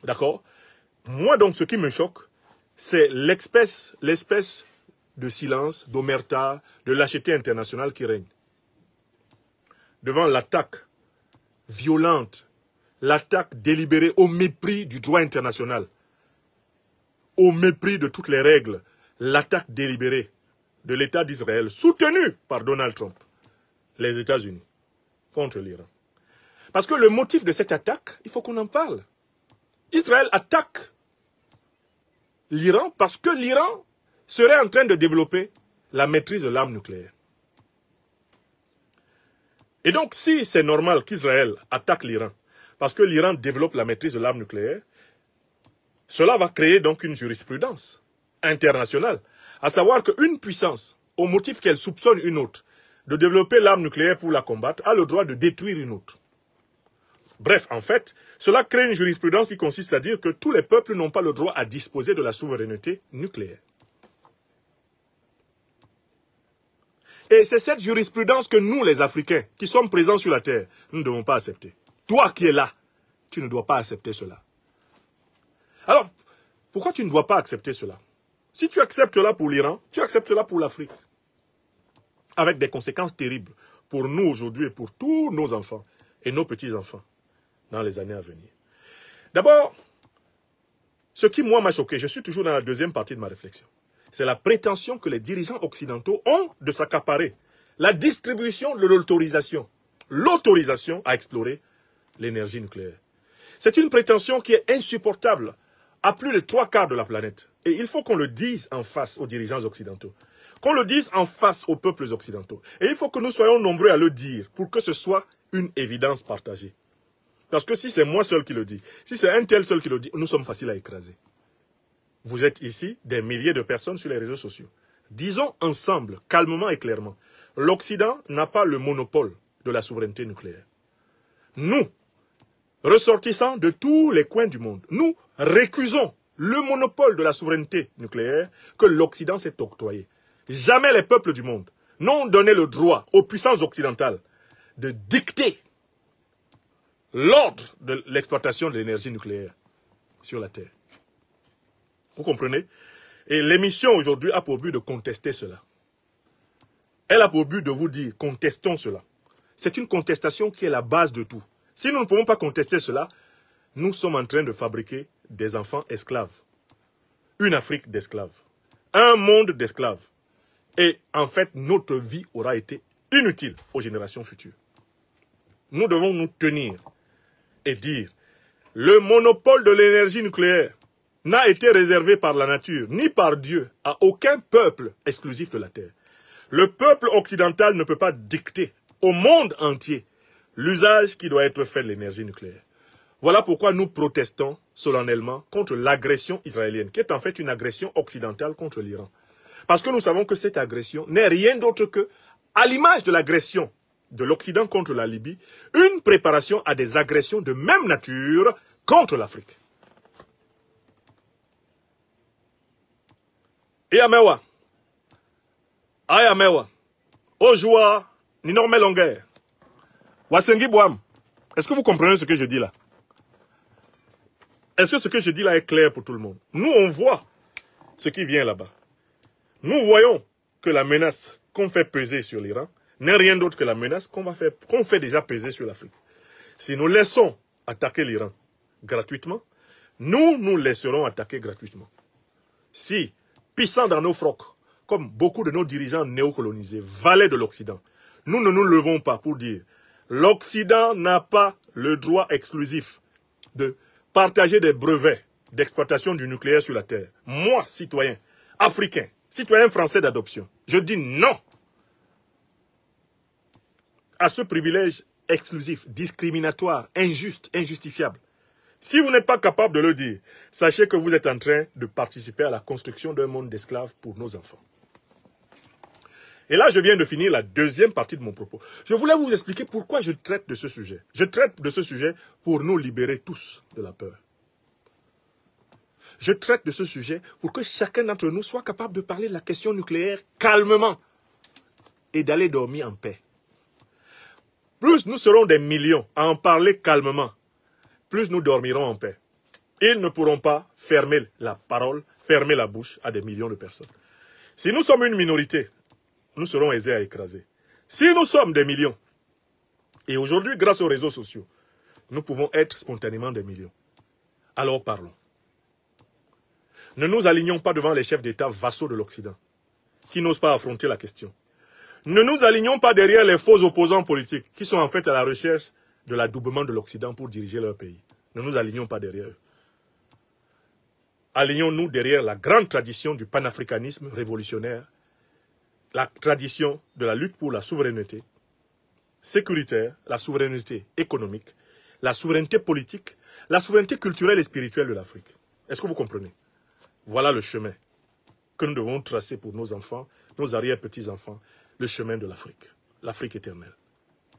D'accord? Moi, donc, ce qui me choque, c'est l'espèce de silence, d'omerta, de lâcheté internationale qui règne. Devant l'attaque violente, l'attaque délibérée au mépris du droit international, au mépris de toutes les règles, l'attaque délibérée de l'État d'Israël, soutenue par Donald Trump, les États-Unis, contre l'Iran. Parce que le motif de cette attaque, il faut qu'on en parle. Israël attaque l'Iran parce que l'Iran serait en train de développer la maîtrise de l'arme nucléaire. Et donc, si c'est normal qu'Israël attaque l'Iran parce que l'Iran développe la maîtrise de l'arme nucléaire, cela va créer donc une jurisprudence internationale, à savoir qu'une puissance, au motif qu'elle soupçonne une autre de développer l'arme nucléaire pour la combattre, a le droit de détruire une autre. Bref, en fait, cela crée une jurisprudence qui consiste à dire que tous les peuples n'ont pas le droit à disposer de la souveraineté nucléaire. Et c'est cette jurisprudence que nous, les Africains, qui sommes présents sur la Terre, nous ne devons pas accepter. Toi qui es là, tu ne dois pas accepter cela. Alors, pourquoi tu ne dois pas accepter cela? Si tu acceptes cela pour l'Iran, tu acceptes cela pour l'Afrique. Avec des conséquences terribles pour nous aujourd'hui et pour tous nos enfants et nos petits-enfants dans les années à venir. D'abord, ce qui moi m'a choqué, je suis toujours dans la deuxième partie de ma réflexion, c'est la prétention que les dirigeants occidentaux ont de s'accaparer la distribution de l'autorisation à explorer l'énergie nucléaire. C'est une prétention qui est insupportable à plus de 3/4 de la planète. Et il faut qu'on le dise en face aux dirigeants occidentaux. Qu'on le dise en face aux peuples occidentaux. Et il faut que nous soyons nombreux à le dire pour que ce soit une évidence partagée. Parce que si c'est moi seul qui le dis, si c'est un tel seul qui le dit, nous sommes faciles à écraser. Vous êtes ici des milliers de personnes sur les réseaux sociaux. Disons ensemble, calmement et clairement, l'Occident n'a pas le monopole de la souveraineté nucléaire. Nous, ressortissants de tous les coins du monde, nous récusons le monopole de la souveraineté nucléaire que l'Occident s'est octroyé. Jamais les peuples du monde n'ont donné le droit aux puissances occidentales de dicter l'ordre de l'exploitation de l'énergie nucléaire sur la Terre. Vous comprenez? Et l'émission aujourd'hui a pour but de contester cela. Elle a pour but de vous dire, contestons cela. C'est une contestation qui est la base de tout. Si nous ne pouvons pas contester cela, nous sommes en train de fabriquer des enfants esclaves. Une Afrique d'esclaves. Un monde d'esclaves. Et en fait, notre vie aura été inutile aux générations futures. Nous devons nous tenir et dire, le monopole de l'énergie nucléaire n'a été réservé par la nature, ni par Dieu, à aucun peuple exclusif de la Terre. Le peuple occidental ne peut pas dicter au monde entier l'usage qui doit être fait de l'énergie nucléaire. Voilà pourquoi nous protestons solennellement contre l'agression israélienne, qui est en fait une agression occidentale contre l'Iran. Parce que nous savons que cette agression n'est rien d'autre que, à l'image de l'agression de l'Occident contre la Libye, une préparation à des agressions de même nature contre l'Afrique. Et Amewa, Aïe Amewa, Ojoua, Ninorme Longueur, Wasengi Boam, est-ce que vous comprenez ce que je dis là? Est-ce que ce que je dis là est clair pour tout le monde? Nous, on voit ce qui vient là-bas. Nous voyons que la menace qu'on fait peser sur l'Iran n'est rien d'autre que la menace qu'on fait déjà peser sur l'Afrique. Si nous laissons attaquer l'Iran gratuitement, nous nous laisserons attaquer gratuitement. Si, pissant dans nos frocs, comme beaucoup de nos dirigeants néocolonisés, valets de l'Occident, nous ne nous levons pas pour dire l'Occident n'a pas le droit exclusif de partager des brevets d'exploitation du nucléaire sur la Terre. Moi, citoyen africain, citoyen français d'adoption, je dis non à ce privilège exclusif, discriminatoire, injuste, injustifiable. Si vous n'êtes pas capable de le dire, sachez que vous êtes en train de participer à la construction d'un monde d'esclaves pour nos enfants. Et là, je viens de finir la deuxième partie de mon propos. Je voulais vous expliquer pourquoi je traite de ce sujet. Je traite de ce sujet pour nous libérer tous de la peur. Je traite de ce sujet pour que chacun d'entre nous soit capable de parler de la question nucléaire calmement et d'aller dormir en paix. Plus nous serons des millions à en parler calmement, plus nous dormirons en paix. Ils ne pourront pas fermer la parole, fermer la bouche à des millions de personnes. Si nous sommes une minorité, nous serons aisés à écraser. Si nous sommes des millions, et aujourd'hui, grâce aux réseaux sociaux, nous pouvons être spontanément des millions. Alors parlons. Ne nous alignons pas devant les chefs d'État vassaux de l'Occident, qui n'osent pas affronter la question. Ne nous alignons pas derrière les faux opposants politiques, qui sont en fait à la recherche de l'adoubement de l'Occident pour diriger leur pays. Ne nous alignons pas derrière eux. Alignons-nous derrière la grande tradition du panafricanisme révolutionnaire, la tradition de la lutte pour la souveraineté sécuritaire, la souveraineté économique, la souveraineté politique, la souveraineté culturelle et spirituelle de l'Afrique. Est-ce que vous comprenez? Voilà le chemin que nous devons tracer pour nos enfants, nos arrière-petits-enfants, le chemin de l'Afrique, l'Afrique éternelle.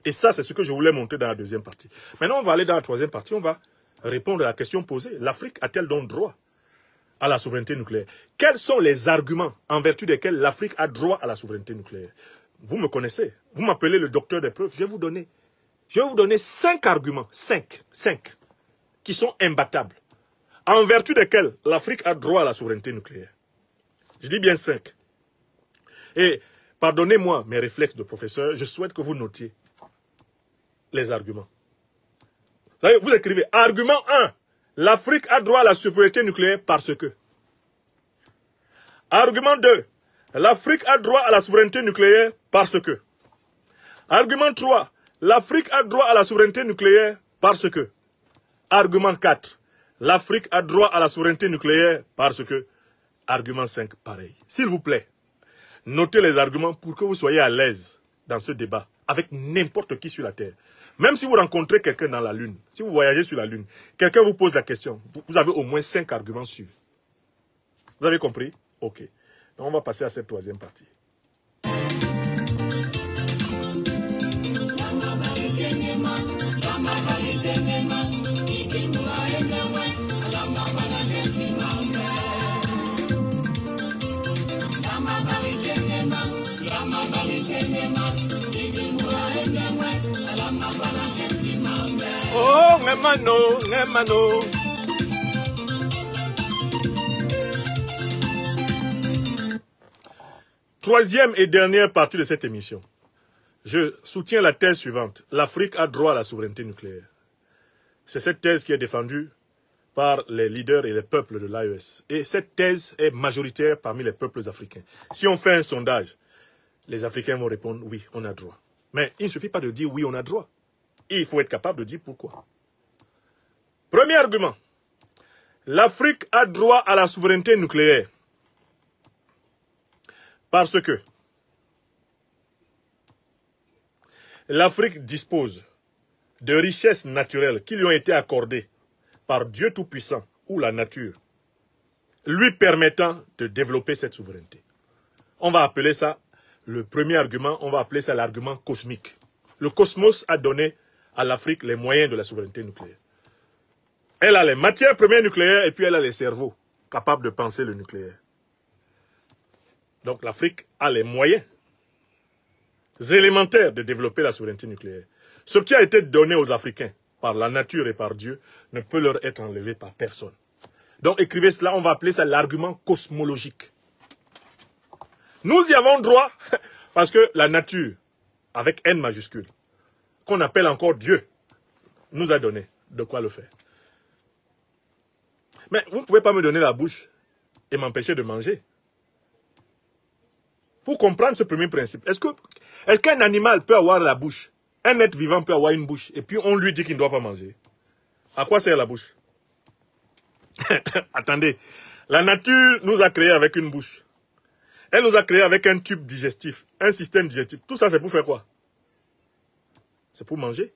Et ça, c'est ce que je voulais montrer dans la deuxième partie. Maintenant, on va aller dans la troisième partie, on va répondre à la question posée. L'Afrique a-t-elle donc droit à la souveraineté nucléaire? Quels sont les arguments en vertu desquels l'Afrique a droit à la souveraineté nucléaire? Vous me connaissez, vous m'appelez le docteur des preuves, je vais vous donner 5 arguments, 5, qui sont imbattables, en vertu desquels l'Afrique a droit à la souveraineté nucléaire. Je dis bien 5. Et pardonnez-moi mes réflexes de professeur, je souhaite que vous notiez les arguments. Vous savez, vous écrivez argument 1. L'Afrique a droit à la souveraineté nucléaire parce que. Argument 2. L'Afrique a droit à la souveraineté nucléaire parce que. Argument 3. L'Afrique a droit à la souveraineté nucléaire parce que. Argument 4. L'Afrique a droit à la souveraineté nucléaire parce que. Argument 5, pareil. S'il vous plaît, notez les arguments pour que vous soyez à l'aise dans ce débat avec n'importe qui sur la Terre. Même si vous rencontrez quelqu'un dans la Lune, si vous voyagez sur la Lune, quelqu'un vous pose la question, vous avez au moins 5 arguments sûrs. Vous avez compris? Ok. Donc on va passer à cette troisième partie. Oh, Ngemano, Ngemano. Troisième et dernière partie de cette émission. Je soutiens la thèse suivante. L'Afrique a droit à la souveraineté nucléaire. C'est cette thèse qui est défendue par les leaders et les peuples de l'AES. Et cette thèse est majoritaire parmi les peuples africains. Si on fait un sondage, les Africains vont répondre oui, on a droit. Mais il ne suffit pas de dire oui, on a droit. Il faut être capable de dire pourquoi. Premier argument. L'Afrique a droit à la souveraineté nucléaire. Parce que l'Afrique dispose de richesses naturelles qui lui ont été accordées par Dieu Tout-Puissant ou la nature, lui permettant de développer cette souveraineté. On va appeler ça, le premier argument, on va appeler ça l'argument cosmique. Le cosmos a donné à l'Afrique les moyens de la souveraineté nucléaire. Elle a les matières premières nucléaires et puis elle a les cerveaux capables de penser le nucléaire. Donc l'Afrique a les moyens élémentaires de développer la souveraineté nucléaire. Ce qui a été donné aux Africains par la nature et par Dieu ne peut leur être enlevé par personne. Donc écrivez cela, on va appeler ça l'argument cosmologique. Nous y avons droit parce que la nature, avec N majuscule, qu'on appelle encore Dieu, nous a donné de quoi le faire. Mais vous ne pouvez pas me donner la bouche et m'empêcher de manger. Pour comprendre ce premier principe, est-ce qu'un animal peut avoir la bouche? Un être vivant peut avoir une bouche et puis on lui dit qu'il ne doit pas manger. À quoi sert la bouche? Attendez, la nature nous a créés avec une bouche. Elle nous a créés avec un tube digestif, un système digestif. Tout ça, c'est pour faire quoi? C'est pour manger.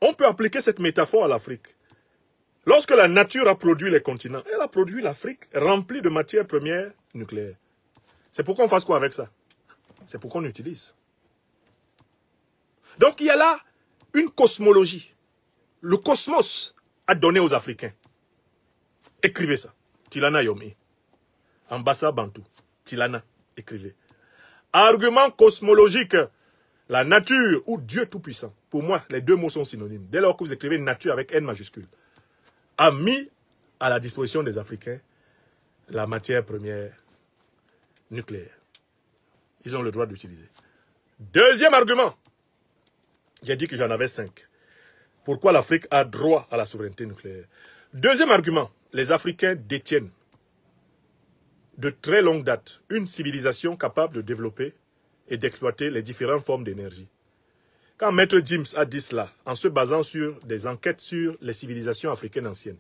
On peut appliquer cette métaphore à l'Afrique. Lorsque la nature a produit les continents, elle a produit l'Afrique remplie de matières premières nucléaires. C'est pour qu'on fasse quoi avec ça? C'est pourquoi on utilise. Donc il y a là une cosmologie. Le cosmos a donné aux Africains. Écrivez ça. Tilana Yomi. Ambassa Bantou. Tilana. Écrivez. Argument cosmologique. La nature ou Dieu Tout-Puissant. Pour moi, les deux mots sont synonymes. Dès lors que vous écrivez nature avec N majuscule, a mis à la disposition des Africains la matière première nucléaire. Ils ont le droit d'utiliser. Deuxième argument. J'ai dit que j'en avais 5. Pourquoi l'Afrique a droit à la souveraineté nucléaire? Deuxième argument. Les Africains détiennent de très longue date une civilisation capable de développer et d'exploiter les différentes formes d'énergie. Quand Maître James a dit cela, en se basant sur des enquêtes sur les civilisations africaines anciennes,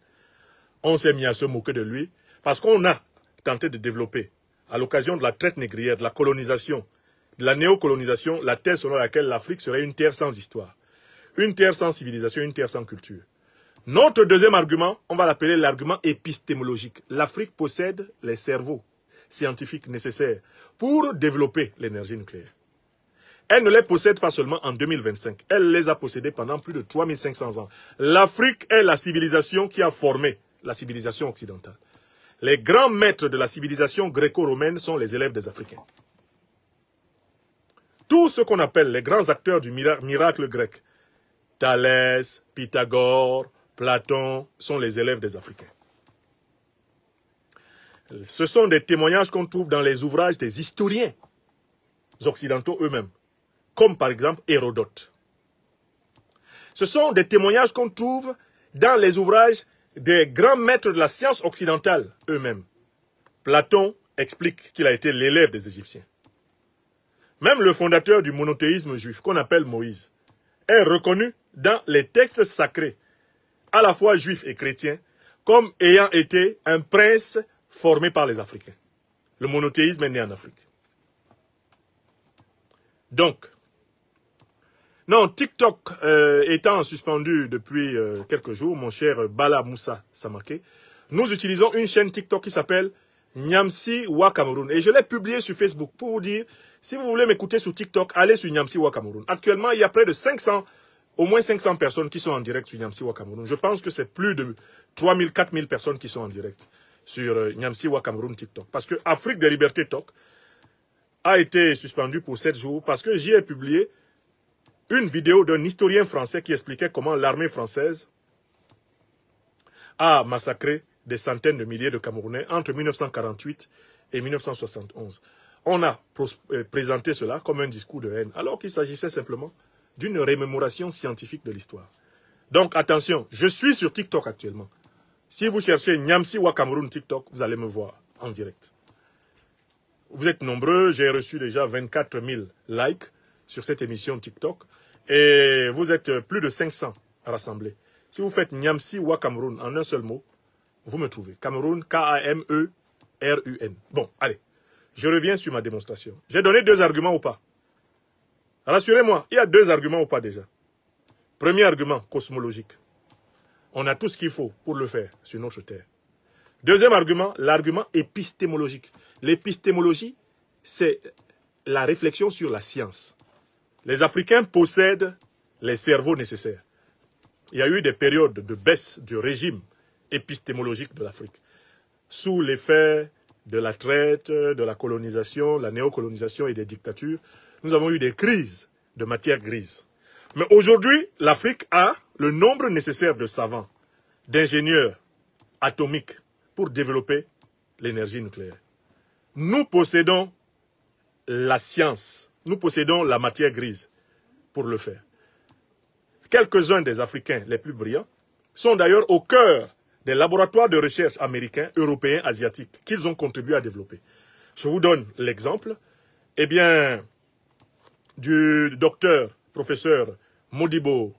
on s'est mis à se moquer de lui parce qu'on a tenté de développer, à l'occasion de la traite négrière, de la colonisation, de la néocolonisation, la thèse selon laquelle l'Afrique serait une terre sans histoire, une terre sans civilisation, une terre sans culture. Notre deuxième argument, on va l'appeler l'argument épistémologique. L'Afrique possède les cerveaux scientifiques nécessaires pour développer l'énergie nucléaire. Elle ne les possède pas seulement en 2025, elle les a possédés pendant plus de 3500 ans. L'Afrique est la civilisation qui a formé la civilisation occidentale. Les grands maîtres de la civilisation gréco-romaine sont les élèves des Africains. Tout ce qu'on appelle les grands acteurs du miracle grec, Thalès, Pythagore, Platon, sont les élèves des Africains. Ce sont des témoignages qu'on trouve dans les ouvrages des historiens occidentaux eux-mêmes, comme par exemple Hérodote. Ce sont des témoignages qu'on trouve dans les ouvrages des grands maîtres de la science occidentale eux-mêmes. Platon explique qu'il a été l'élève des Égyptiens. Même le fondateur du monothéisme juif, qu'on appelle Moïse, est reconnu dans les textes sacrés, à la fois juifs et chrétiens, comme ayant été un prince formé par les Africains. Le monothéisme est né en Afrique. Donc, non, TikTok étant suspendu depuis quelques jours, mon cher Bala Moussa Samake, nous utilisons une chaîne TikTok qui s'appelle Nyamsi Wa Cameroun. Et je l'ai publié sur Facebook pour vous dire, si vous voulez m'écouter sur TikTok, allez sur Nyamsi Wa Cameroun. Actuellement, il y a près de 500, au moins 500 personnes qui sont en direct sur Nyamsi Wa Cameroun. Je pense que c'est plus de 3000, 4000 personnes qui sont en direct sur Nyamsi Wa Cameroun TikTok. Parce que Afrique des Libertés Talk a été suspendu pour 7 jours parce que j'y ai publié une vidéo d'un historien français qui expliquait comment l'armée française a massacré des centaines de milliers de Camerounais entre 1948 et 1971. On a présenté cela comme un discours de haine, alors qu'il s'agissait simplement d'une remémoration scientifique de l'histoire. Donc attention, je suis sur TikTok actuellement. Si vous cherchez Nyamsi Wa Cameroun TikTok, vous allez me voir en direct. Vous êtes nombreux, j'ai reçu déjà 24 000 likes sur cette émission TikTok. Et vous êtes plus de 500 rassemblés. Si vous faites Nyamsi Wa Cameroun en un seul mot, vous me trouvez. Cameroun, K-A-M-E-R-U-N. Bon, allez. Je reviens sur ma démonstration. J'ai donné 2 arguments ou pas? Rassurez-moi, il y a 2 arguments ou pas déjà? Premier argument, cosmologique. On a tout ce qu'il faut pour le faire sur notre terre. Deuxième argument, l'argument épistémologique. L'épistémologie, c'est la réflexion sur la science. Les Africains possèdent les cerveaux nécessaires. Il y a eu des périodes de baisse du régime épistémologique de l'Afrique. Sous l'effet de la traite, de la colonisation, la néocolonisation et des dictatures, nous avons eu des crises de matière grise. Mais aujourd'hui, l'Afrique a le nombre nécessaire de savants, d'ingénieurs atomiques pour développer l'énergie nucléaire. Nous possédons la science, nous possédons la matière grise pour le faire. Quelques-uns des Africains les plus brillants sont d'ailleurs au cœur des laboratoires de recherche américains, européens, asiatiques qu'ils ont contribué à développer. Je vous donne l'exemple du docteur, professeur Modibo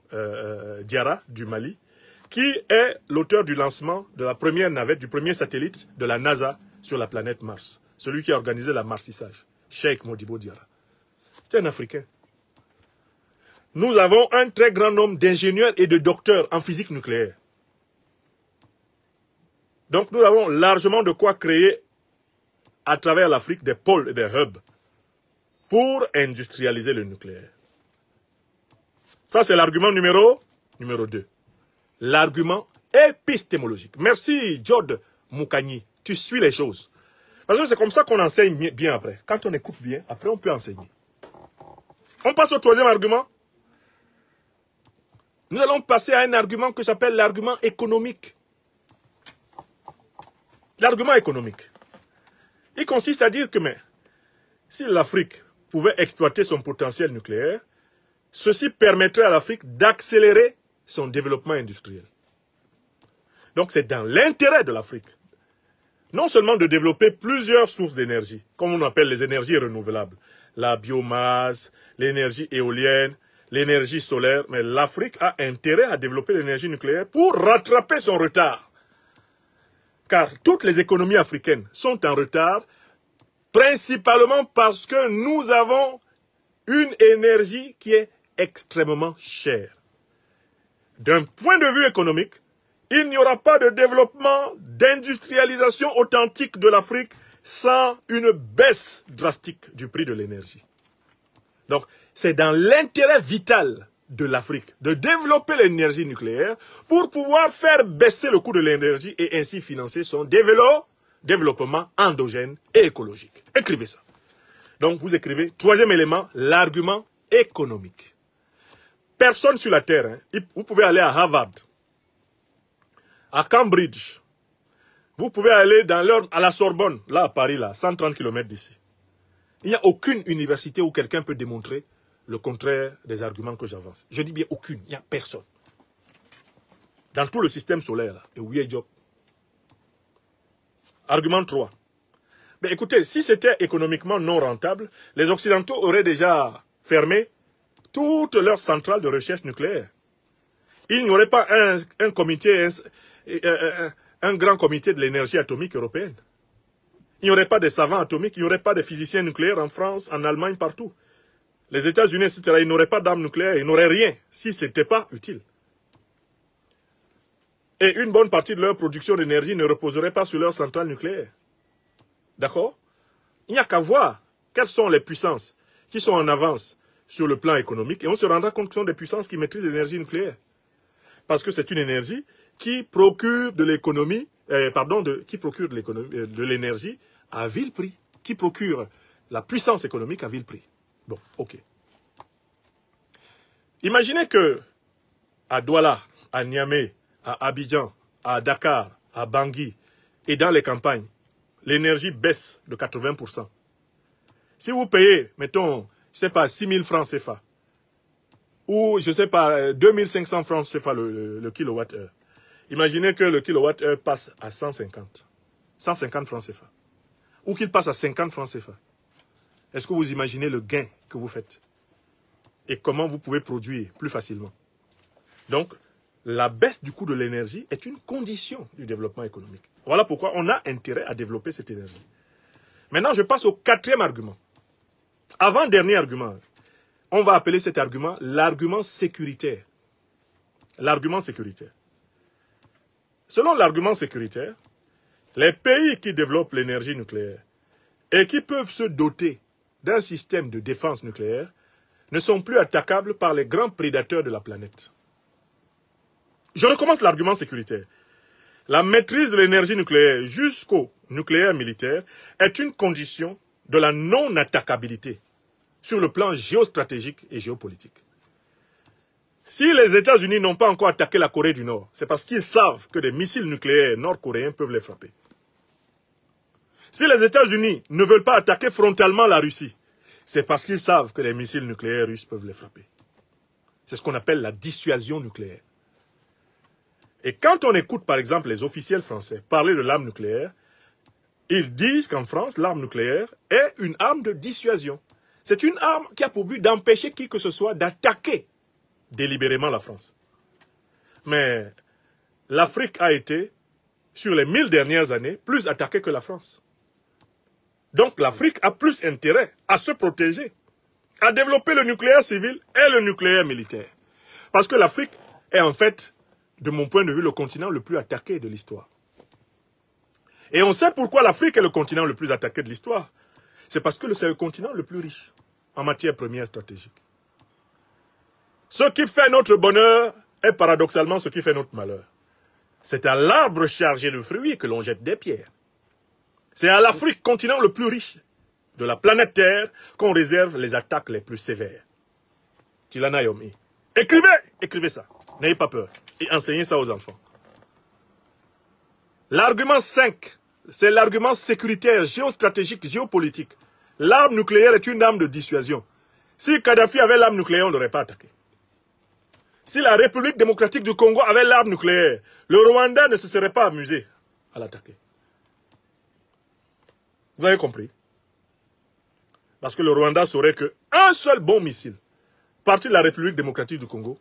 Diarra du Mali, qui est l'auteur du lancement de la première navette, du premier satellite de la NASA sur la planète Mars. Celui qui a organisé la marcissage, Cheikh Modibo Diarra. C'est un Africain. Nous avons un très grand nombre d'ingénieurs et de docteurs en physique nucléaire. Donc nous avons largement de quoi créer à travers l'Afrique des pôles et des hubs pour industrialiser le nucléaire. Ça, c'est l'argument numéro 2. L'argument épistémologique. Merci, Jod Moukani. Tu suis les choses. Parce que c'est comme ça qu'on enseigne bien après. Quand on écoute bien, après on peut enseigner. On passe au troisième argument. Nous allons passer à un argument que j'appelle l'argument économique. L'argument économique. Il consiste à dire que si l'Afrique pouvait exploiter son potentiel nucléaire, ceci permettrait à l'Afrique d'accélérer son développement industriel. Donc c'est dans l'intérêt de l'Afrique, non seulement de développer plusieurs sources d'énergie, comme on appelle les énergies renouvelables, la biomasse, l'énergie éolienne, l'énergie solaire, mais l'Afrique a intérêt à développer l'énergie nucléaire pour rattraper son retard. Car toutes les économies africaines sont en retard, principalement parce que nous avons une énergie qui est extrêmement chère. D'un point de vue économique, il n'y aura pas de développement, d'industrialisation authentique de l'Afrique sans une baisse drastique du prix de l'énergie. Donc, c'est dans l'intérêt vital de l'Afrique de développer l'énergie nucléaire pour pouvoir faire baisser le coût de l'énergie et ainsi financer son développement endogène et écologique. Écrivez ça. Donc, vous écrivez, troisième élément, l'argument économique. Personne sur la Terre, vous pouvez aller à Harvard, à Cambridge, vous pouvez aller à la Sorbonne, là à Paris, là, 130 km d'ici. Il n'y a aucune université où quelqu'un peut démontrer le contraire des arguments que j'avance. Je dis bien aucune, il n'y a personne. Dans tout le système solaire, là, et où il y a job. Argument 3. Mais écoutez, si c'était économiquement non rentable, les Occidentaux auraient déjà fermé toutes leurs centrales de recherche nucléaire. Il n'y aurait pas un comité, un grand comité de l'énergie atomique européenne. Il n'y aurait pas de savants atomiques, il n'y aurait pas de physiciens nucléaires en France, en Allemagne, partout. Les États-Unis, etc., ils n'auraient pas d'armes nucléaires, ils n'auraient rien si ce n'était pas utile. Et une bonne partie de leur production d'énergie ne reposerait pas sur leurs centrales nucléaires. D'accord? Il n'y a qu'à voir quelles sont les puissances qui sont en avance sur le plan économique et on se rendra compte que ce sont des puissances qui maîtrisent l'énergie nucléaire. Parce que c'est une énergie qui procure de l'économie, de l'énergie à vil prix, qui procure la puissance économique à vil prix. Bon, ok. Imaginez que à Douala, à Niamey, à Abidjan, à Dakar, à Bangui et dans les campagnes, l'énergie baisse de 80%. Si vous payez, mettons, je ne sais pas, 6 000 francs CFA, ou je ne sais pas, 2 500 francs CFA le kilowattheure, imaginez que le kilowattheure passe à 150 francs CFA, ou qu'il passe à 50 francs CFA. Est-ce que vous imaginez le gain que vous faites? Et comment vous pouvez produire plus facilement? Donc, la baisse du coût de l'énergie est une condition du développement économique. Voilà pourquoi on a intérêt à développer cette énergie. Maintenant, je passe au quatrième argument. Avant-dernier argument. On va appeler cet argument l'argument sécuritaire. L'argument sécuritaire. Selon l'argument sécuritaire, les pays qui développent l'énergie nucléaire et qui peuvent se doter d'un système de défense nucléaire ne sont plus attaquables par les grands prédateurs de la planète. Je recommence l'argument sécuritaire. La maîtrise de l'énergie nucléaire jusqu'au nucléaire militaire est une condition de la non-attaquabilité sur le plan géostratégique et géopolitique. Si les États-Unis n'ont pas encore attaqué la Corée du Nord, c'est parce qu'ils savent que des missiles nucléaires nord-coréens peuvent les frapper. Si les États-Unis ne veulent pas attaquer frontalement la Russie, c'est parce qu'ils savent que les missiles nucléaires russes peuvent les frapper. C'est ce qu'on appelle la dissuasion nucléaire. Et quand on écoute par exemple les officiels français parler de l'arme nucléaire, ils disent qu'en France, l'arme nucléaire est une arme de dissuasion. C'est une arme qui a pour but d'empêcher qui que ce soit d'attaquer délibérément la France. Mais l'Afrique a été, sur les 1000 dernières années, plus attaquée que la France. Donc l'Afrique a plus intérêt à se protéger, à développer le nucléaire civil et le nucléaire militaire. Parce que l'Afrique est en fait, de mon point de vue, le continent le plus attaqué de l'histoire. Et on sait pourquoi l'Afrique est le continent le plus attaqué de l'histoire. C'est parce que c'est le continent le plus riche. en matière première stratégique. Ce qui fait notre bonheur est paradoxalement ce qui fait notre malheur. C'est à l'arbre chargé de fruits que l'on jette des pierres. C'est à l'Afrique, continent le plus riche de la planète Terre, qu'on réserve les attaques les plus sévères. Tilana Yomi. Écrivez ça. N'ayez pas peur. Et enseignez ça aux enfants. L'argument 5, c'est l'argument sécuritaire, géostratégique, géopolitique. L'arme nucléaire est une arme de dissuasion. Si Kadhafi avait l'arme nucléaire, on ne l'aurait pas attaqué. Si la République démocratique du Congo avait l'arme nucléaire, le Rwanda ne se serait pas amusé à l'attaquer. Vous avez compris? Parce que le Rwanda saurait qu'un seul bon missile parti de la République démocratique du Congo,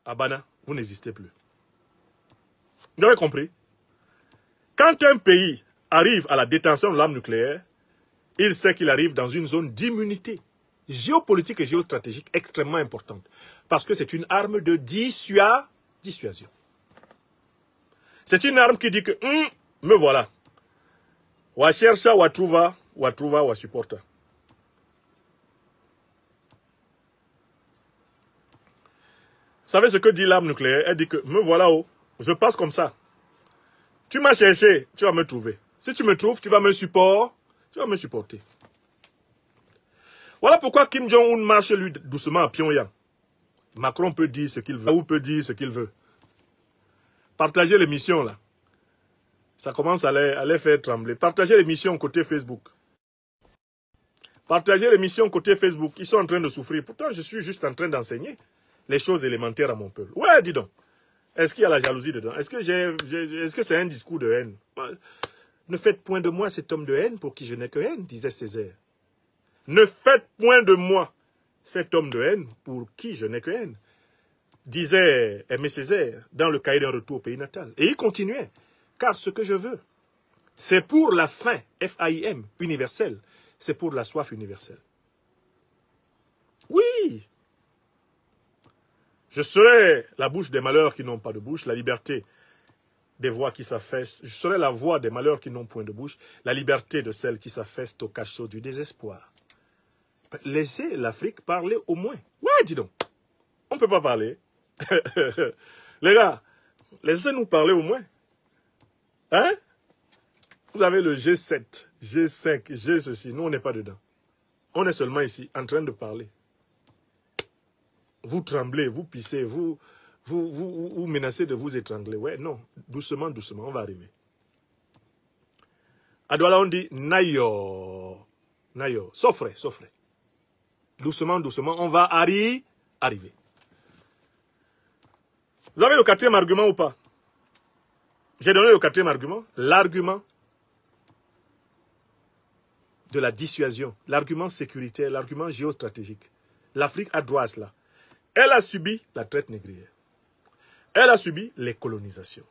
Abana, vous n'existez plus. Vous avez compris? Quand un pays arrive à la détention de l'arme nucléaire, il sait qu'il arrive dans une zone d'immunité géopolitique et géostratégique extrêmement importante. Parce que c'est une arme de dissuasion. C'est une arme qui dit que, me voilà. Wa chercha, wa trouva, wa supporta. Vous savez ce que dit l'arme nucléaire? Elle dit que, me voilà, oh, je passe comme ça. Tu m'as cherché, tu vas me trouver. Si tu me trouves, tu vas me supporter. Voilà pourquoi Kim Jong-un marche lui doucement à Pyongyang. Macron peut dire ce qu'il veut, ou peut dire ce qu'il veut. Partagez l'émission là. Ça commence à les faire trembler. Partagez l'émission côté Facebook. Partagez l'émission côté Facebook. Ils sont en train de souffrir. Pourtant, je suis juste en train d'enseigner les choses élémentaires à mon peuple. Ouais, dis donc. Est-ce qu'il y a la jalousie dedans? Est-ce que c'est un discours de haine? Ne faites point de moi cet homme de haine pour qui je n'ai que haine, disait Césaire. Ne faites point de moi cet homme de haine pour qui je n'ai que haine, disait Aimé Césaire dans le cahier d'un retour au pays natal. Et il continuait. Car ce que je veux, c'est pour la faim, F-A-I-M, universelle. C'est pour la soif universelle. Oui. Je serai la bouche des malheurs qui n'ont pas de bouche, la liberté des voix qui s'affaissent. Je serai la voix des malheurs qui n'ont point de bouche, la liberté de celles qui s'affaissent au cachot du désespoir. Laissez l'Afrique parler au moins. Ouais, dis donc. On ne peut pas parler. Les gars, laissez-nous parler au moins. Hein? Vous avez le G7, G5, G ceci. Nous, on n'est pas dedans. On est seulement ici, en train de parler. Vous tremblez, vous pissez, vous menacez de vous étrangler. Ouais, non. Doucement, doucement, on va arriver. À Douala, on dit Nayo. Nayo. Soffrez. Doucement, doucement, on va arriver. Vous avez le quatrième argument ou pas? J'ai donné le quatrième argument. L'argument de la dissuasion. L'argument sécuritaire, l'argument géostratégique. L'Afrique a droit à cela. Elle a subi la traite négrière. Elle a subi les colonisations.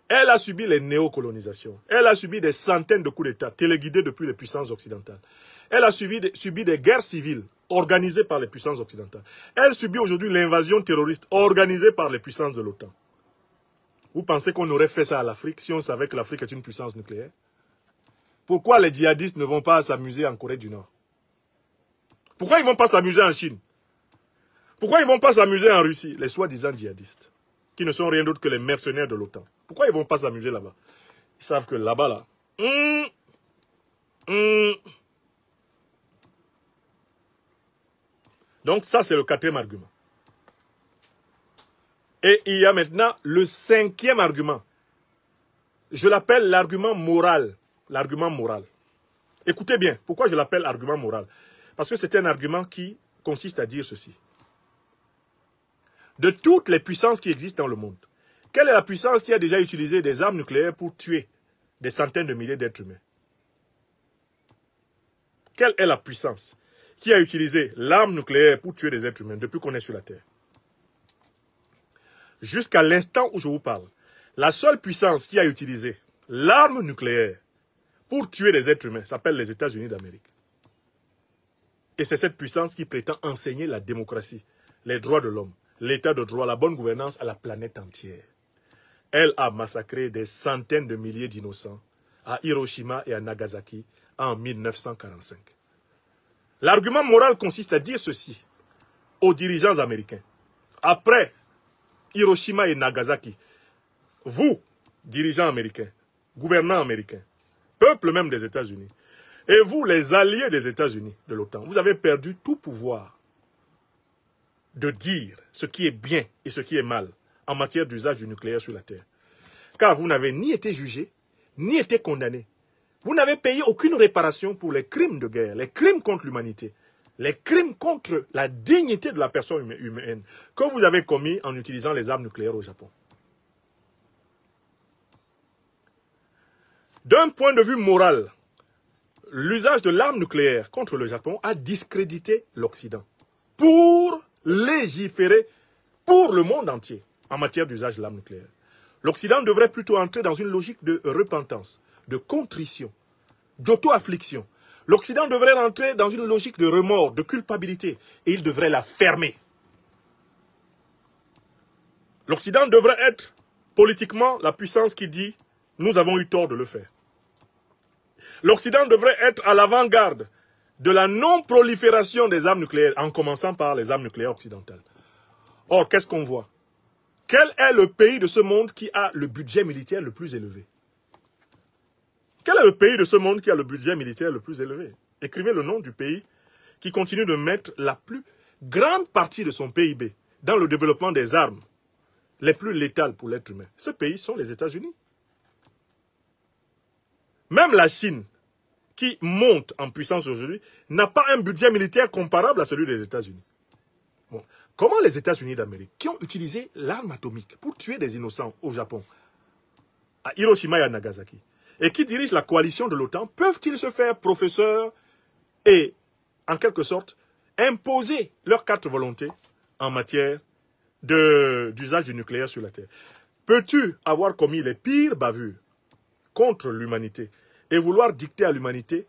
Elle a subi les néocolonisations. Elle a subi des centaines de coups d'État téléguidés depuis les puissances occidentales. Elle a subi des guerres civiles organisées par les puissances occidentales. Elle subit aujourd'hui l'invasion terroriste organisée par les puissances de l'OTAN. Vous pensez qu'on aurait fait ça à l'Afrique si on savait que l'Afrique est une puissance nucléaire? Pourquoi les djihadistes ne vont pas s'amuser en Corée du Nord? Pourquoi ils ne vont pas s'amuser en Chine? Pourquoi ils ne vont pas s'amuser en Russie? Les soi-disant djihadistes, qui ne sont rien d'autre que les mercenaires de l'OTAN. Pourquoi ils ne vont pas s'amuser là-bas? Ils savent que là-bas, là... Donc ça, c'est le quatrième argument. Et il y a maintenant le cinquième argument. Je l'appelle l'argument moral. L'argument moral. Écoutez bien, pourquoi je l'appelle argument moral? Parce que c'est un argument qui consiste à dire ceci. De toutes les puissances qui existent dans le monde, quelle est la puissance qui a déjà utilisé des armes nucléaires pour tuer des centaines de milliers d'êtres humains? Quelle est la puissance qui a utilisé l'arme nucléaire pour tuer des êtres humains depuis qu'on est sur la Terre? Jusqu'à l'instant où je vous parle, la seule puissance qui a utilisé l'arme nucléaire pour tuer des êtres humains s'appelle les États-Unis d'Amérique. Et c'est cette puissance qui prétend enseigner la démocratie, les droits de l'homme, l'état de droit, la bonne gouvernance à la planète entière. Elle a massacré des centaines de milliers d'innocents à Hiroshima et à Nagasaki en 1945. L'argument moral consiste à dire ceci aux dirigeants américains. Après Hiroshima et Nagasaki, vous, dirigeants américains, gouvernants américains, peuple même des États-Unis, et vous, les alliés des États-Unis, de l'OTAN, vous avez perdu tout pouvoir de dire ce qui est bien et ce qui est mal en matière d'usage du nucléaire sur la Terre. Car vous n'avez ni été jugé, ni été condamné. Vous n'avez payé aucune réparation pour les crimes de guerre, les crimes contre l'humanité, les crimes contre la dignité de la personne humaine que vous avez commis en utilisant les armes nucléaires au Japon. D'un point de vue moral, l'usage de l'arme nucléaire contre le Japon a discrédité l'Occident pour légiférer pour le monde entier en matière d'usage de l'arme nucléaire. L'Occident devrait plutôt entrer dans une logique de repentance, de contrition, d'auto-affliction. L'Occident devrait entrer dans une logique de remords, de culpabilité, et il devrait la fermer. L'Occident devrait être politiquement la puissance qui dit « nous avons eu tort de le faire ». L'Occident devrait être à l'avant-garde de la non-prolifération des armes nucléaires, en commençant par les armes nucléaires occidentales. Or, qu'est-ce qu'on voit? Quel est le pays de ce monde qui a le budget militaire le plus élevé? Quel est le pays de ce monde qui a le budget militaire le plus élevé? Écrivez le nom du pays qui continue de mettre la plus grande partie de son PIB dans le développement des armes les plus létales pour l'être humain. Ce pays sont les États-Unis. Même la Chine, qui monte en puissance aujourd'hui, n'a pas un budget militaire comparable à celui des États-Unis. Bon. Comment les États-Unis d'Amérique, qui ont utilisé l'arme atomique pour tuer des innocents au Japon, à Hiroshima et à Nagasaki, et qui dirigent la coalition de l'OTAN, peuvent-ils se faire professeurs et, en quelque sorte, imposer leurs quatre volontés en matière d'usage du nucléaire sur la Terre? Peux-tu avoir commis les pires bavures contre l'humanité et vouloir dicter à l'humanité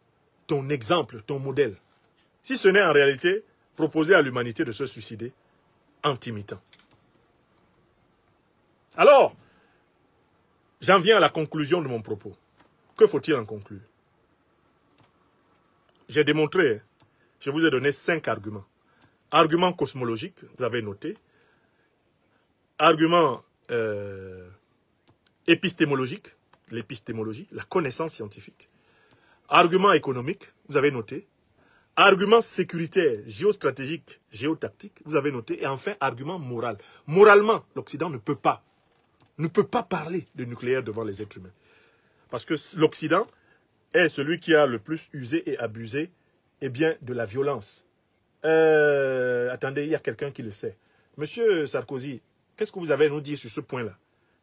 ton exemple, ton modèle, si ce n'est en réalité proposer à l'humanité de se suicider en t'imitant? Alors, j'en viens à la conclusion de mon propos. Que faut-il en conclure? J'ai démontré, je vous ai donné 5 arguments. Argument cosmologique, vous avez noté. Argument épistémologique, l'épistémologie, la connaissance scientifique. Argument économique, vous avez noté. Argument sécuritaire, géostratégique, géotactique, vous avez noté. Et enfin, argument moral. Moralement, l'Occident ne peut pas parler de nucléaire devant les êtres humains. Parce que l'Occident est celui qui a le plus usé et abusé de la violence. Attendez, il y a quelqu'un qui le sait. Monsieur Sarkozy, qu'est-ce que vous avez à nous dire sur ce point-là?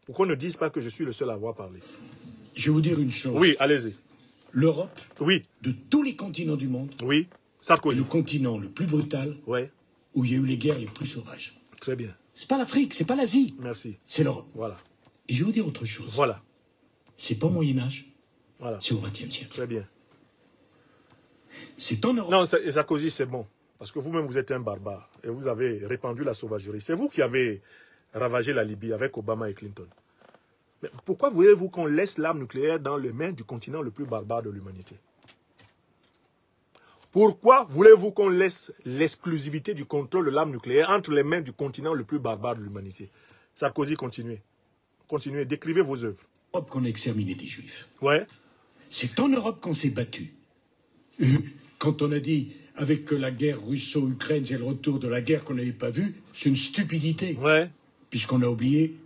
Pourquoi ne disent pas que je suis le seul à avoir parlé? Je vais vous dire une chose. Oui, allez-y. L'Europe, oui, de tous les continents du monde, oui, Sarkozy, est le continent le plus brutal, ouais, où il y a eu les guerres les plus sauvages. Très bien. C'est pas l'Afrique, c'est pas l'Asie. Merci. C'est l'Europe. Voilà. Et je vais vous dire autre chose. Voilà. C'est pas au Moyen-Âge, Voilà. c'est au XXe siècle. Très bien. C'est en Europe. Non, Sarkozy, c'est bon. Parce que vous-même, vous êtes un barbare. Et vous avez répandu la sauvagerie. C'est vous qui avez ravagé la Libye avec Obama et Clinton. Mais pourquoi voulez-vous qu'on laisse l'arme nucléaire dans les mains du continent le plus barbare de l'humanité? Pourquoi voulez-vous qu'on laisse l'exclusivité du contrôle de l'arme nucléaire entre les mains du continent le plus barbare de l'humanité? Sarkozy, continuez. Continuez, décrivez vos œuvres. C'est en Europe qu'on a exterminé des Juifs. Ouais. C'est en Europe qu'on s'est battu. Quand on a dit, avec la guerre russo-ukraine, c'est le retour de la guerre qu'on n'avait pas vue, c'est une stupidité. Ouais. Puisqu'on a oublié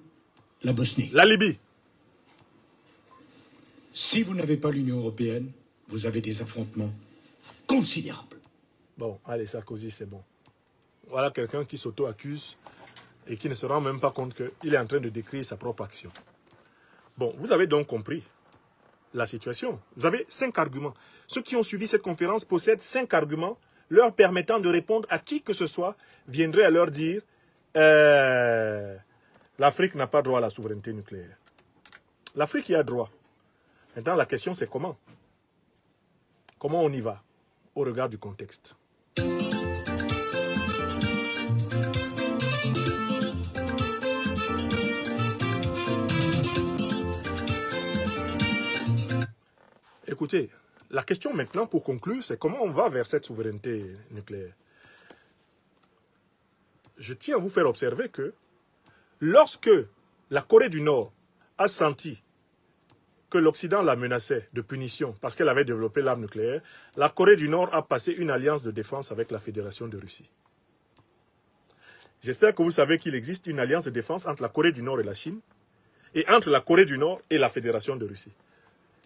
la Bosnie. La Libye. Si vous n'avez pas l'Union européenne, vous avez des affrontements considérables. Bon, allez, Sarkozy, c'est bon. Voilà quelqu'un qui s'auto-accuse et qui ne se rend même pas compte qu'il est en train de décrire sa propre action. Bon, vous avez donc compris la situation. Vous avez 5 arguments. Ceux qui ont suivi cette conférence possèdent 5 arguments leur permettant de répondre à qui que ce soit viendrait à leur dire l'Afrique n'a pas droit à la souveraineté nucléaire. L'Afrique y a droit. Maintenant, la question, c'est comment? Comment on y va au regard du contexte? Écoutez, la question maintenant, pour conclure, c'est comment on va vers cette souveraineté nucléaire. Je tiens à vous faire observer que lorsque la Corée du Nord a senti que l'Occident la menaçait de punition parce qu'elle avait développé l'arme nucléaire, la Corée du Nord a passé une alliance de défense avec la Fédération de Russie. J'espère que vous savez qu'il existe une alliance de défense entre la Corée du Nord et la Chine et entre la Corée du Nord et la Fédération de Russie.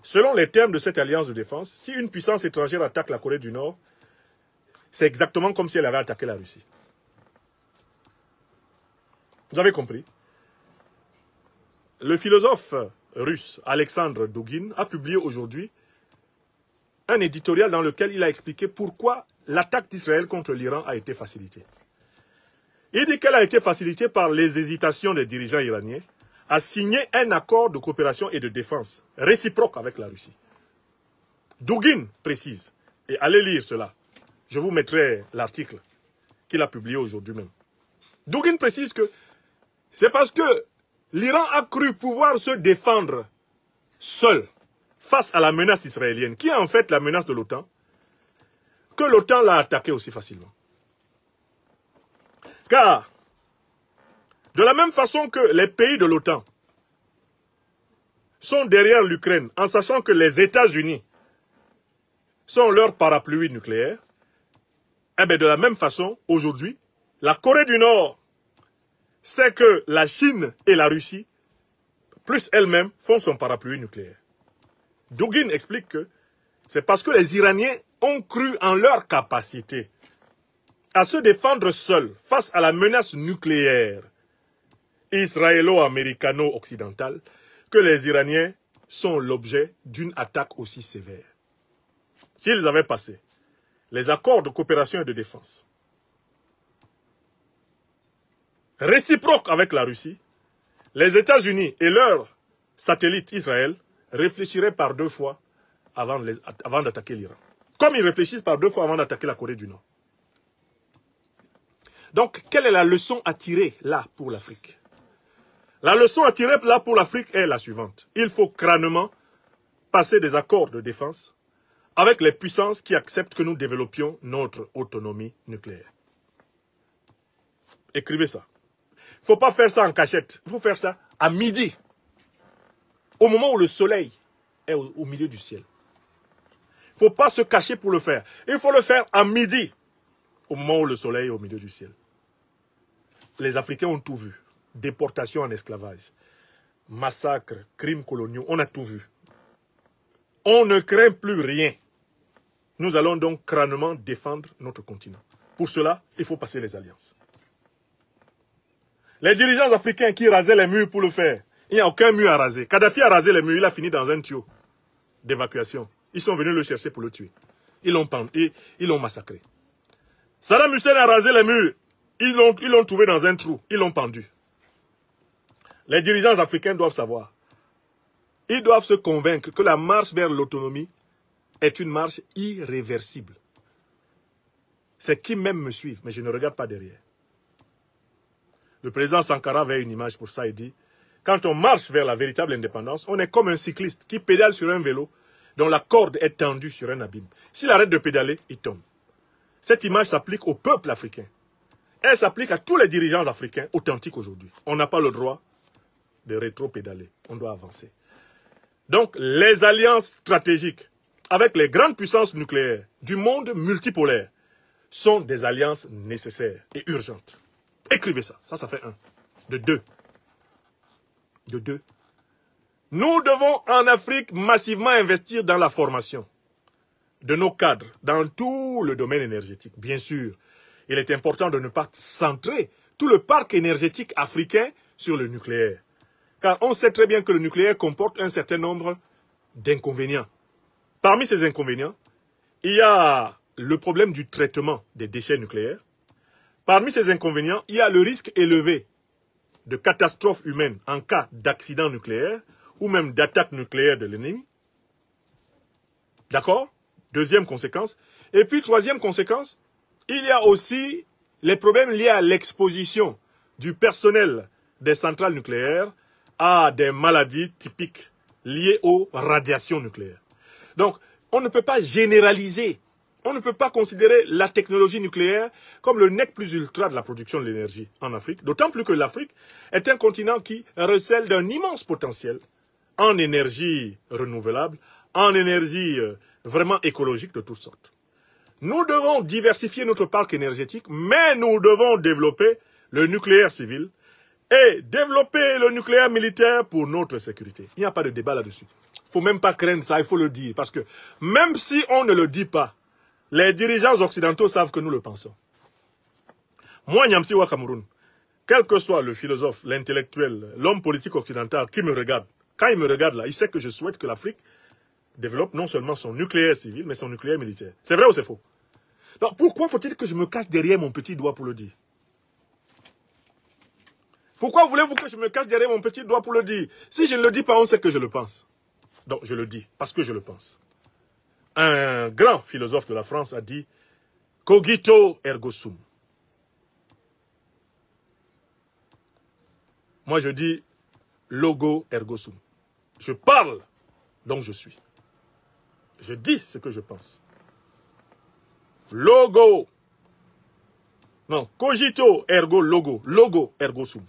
Selon les termes de cette alliance de défense, si une puissance étrangère attaque la Corée du Nord, c'est exactement comme si elle avait attaqué la Russie. Vous avez compris? Le philosophe russe Alexandre Dugin a publié aujourd'hui un éditorial dans lequel il a expliqué pourquoi l'attaque d'Israël contre l'Iran a été facilitée. Il dit qu'elle a été facilitée par les hésitations des dirigeants iraniens à signer un accord de coopération et de défense réciproque avec la Russie. Dugin précise, et allez lire cela, je vous mettrai l'article qu'il a publié aujourd'hui même. Dugin précise que c'est parce que l'Iran a cru pouvoir se défendre seul face à la menace israélienne, qui est en fait la menace de l'OTAN, que l'OTAN l'a attaqué aussi facilement. Car, de la même façon que les pays de l'OTAN sont derrière l'Ukraine, en sachant que les États-Unis sont leur parapluie nucléaire, eh bien de la même façon, aujourd'hui, la Corée du Nord sait que la Chine et la Russie, plus elles-mêmes, font son parapluie nucléaire. Dugin explique que c'est parce que les Iraniens ont cru en leur capacité à se défendre seuls face à la menace nucléaire israélo-américano-occidentale que les Iraniens sont l'objet d'une attaque aussi sévère. S'ils avaient passé les accords de coopération et de défense réciproques avec la Russie, les États-Unis et leur satellite Israël réfléchiraient par 2 fois avant d'attaquer l'Iran. Comme ils réfléchissent par 2 fois avant d'attaquer la Corée du Nord. Donc, quelle est la leçon à tirer là pour l'Afrique? La leçon à tirer là pour l'Afrique est la suivante. Il faut crânement passer des accords de défense avec les puissances qui acceptent que nous développions notre autonomie nucléaire. Écrivez ça. Il ne faut pas faire ça en cachette. Il faut faire ça à midi. Au moment où le soleil est au milieu du ciel. Il ne faut pas se cacher pour le faire. Il faut le faire à midi. Au moment où le soleil est au milieu du ciel. Les Africains ont tout vu. Déportation en esclavage. Massacres, crimes coloniaux. On a tout vu. On ne craint plus rien. Nous allons donc crânement défendre notre continent. Pour cela, il faut passer les alliances. Les dirigeants africains qui rasaient les murs pour le faire, il n'y a aucun mur à raser. Kadhafi a rasé les murs, il a fini dans un tuyau d'évacuation. Ils sont venus le chercher pour le tuer. Ils l'ont massacré. Saddam Hussein a rasé les murs, ils l'ont trouvé dans un trou, ils l'ont pendu. Les dirigeants africains doivent savoir. Ils doivent se convaincre que la marche vers l'autonomie est une marche irréversible. C'est qui même me suivent, mais je ne regarde pas derrière. Le président Sankara avait une image pour ça, il dit, quand on marche vers la véritable indépendance, on est comme un cycliste qui pédale sur un vélo dont la corde est tendue sur un abîme. S'il arrête de pédaler, il tombe. Cette image s'applique au peuple africain. Elle s'applique à tous les dirigeants africains authentiques aujourd'hui. On n'a pas le droit de rétro-pédaler. On doit avancer. Donc, les alliances stratégiques avec les grandes puissances nucléaires du monde multipolaire sont des alliances nécessaires et urgentes. Écrivez ça. Ça fait 1. De 2. De 2. Nous devons en Afrique massivement investir dans la formation de nos cadres, dans tout le domaine énergétique. Bien sûr, il est important de ne pas centrer tout le parc énergétique africain sur le nucléaire. Car on sait très bien que le nucléaire comporte un certain nombre d'inconvénients. Parmi ces inconvénients, il y a le problème du traitement des déchets nucléaires. Parmi ces inconvénients, il y a le risque élevé de catastrophes humaines en cas d'accident nucléaire ou même d'attaque nucléaire de l'ennemi. D'accord? Deuxième conséquence. Et puis, troisième conséquence, il y a aussi les problèmes liés à l'exposition du personnel des centrales nucléaires à des maladies typiques liées aux radiations nucléaires. Donc, on ne peut pas généraliser. On ne peut pas considérer la technologie nucléaire comme le nec plus ultra de la production de l'énergie en Afrique. D'autant plus que l'Afrique est un continent qui recèle d'un immense potentiel en énergie renouvelable, en énergie vraiment écologique de toutes sortes. Nous devons diversifier notre parc énergétique, mais nous devons développer le nucléaire civil et développer le nucléaire militaire pour notre sécurité. Il n'y a pas de débat là-dessus. Il ne faut même pas craindre ça, il faut le dire. Parce que même si on ne le dit pas, les dirigeants occidentaux savent que nous le pensons. Moi, Nyamsi Wa Cameroun, quel que soit le philosophe, l'intellectuel, l'homme politique occidental qui me regarde, quand il me regarde là, il sait que je souhaite que l'Afrique développe non seulement son nucléaire civil, mais son nucléaire militaire. C'est vrai ou c'est faux? Donc pourquoi faut-il que je me cache derrière mon petit doigt pour le dire? Pourquoi voulez-vous que je me cache derrière mon petit doigt pour le dire? Si je ne le dis pas, on sait que je le pense. Donc je le dis, parce que je le pense. Un grand philosophe de la France a dit « Cogito ergo sum ». Moi je dis « Logo ergo sum ». Je parle, donc je suis. Je dis ce que je pense. Logo. Non, cogito ergo logo. Logo ergo sum.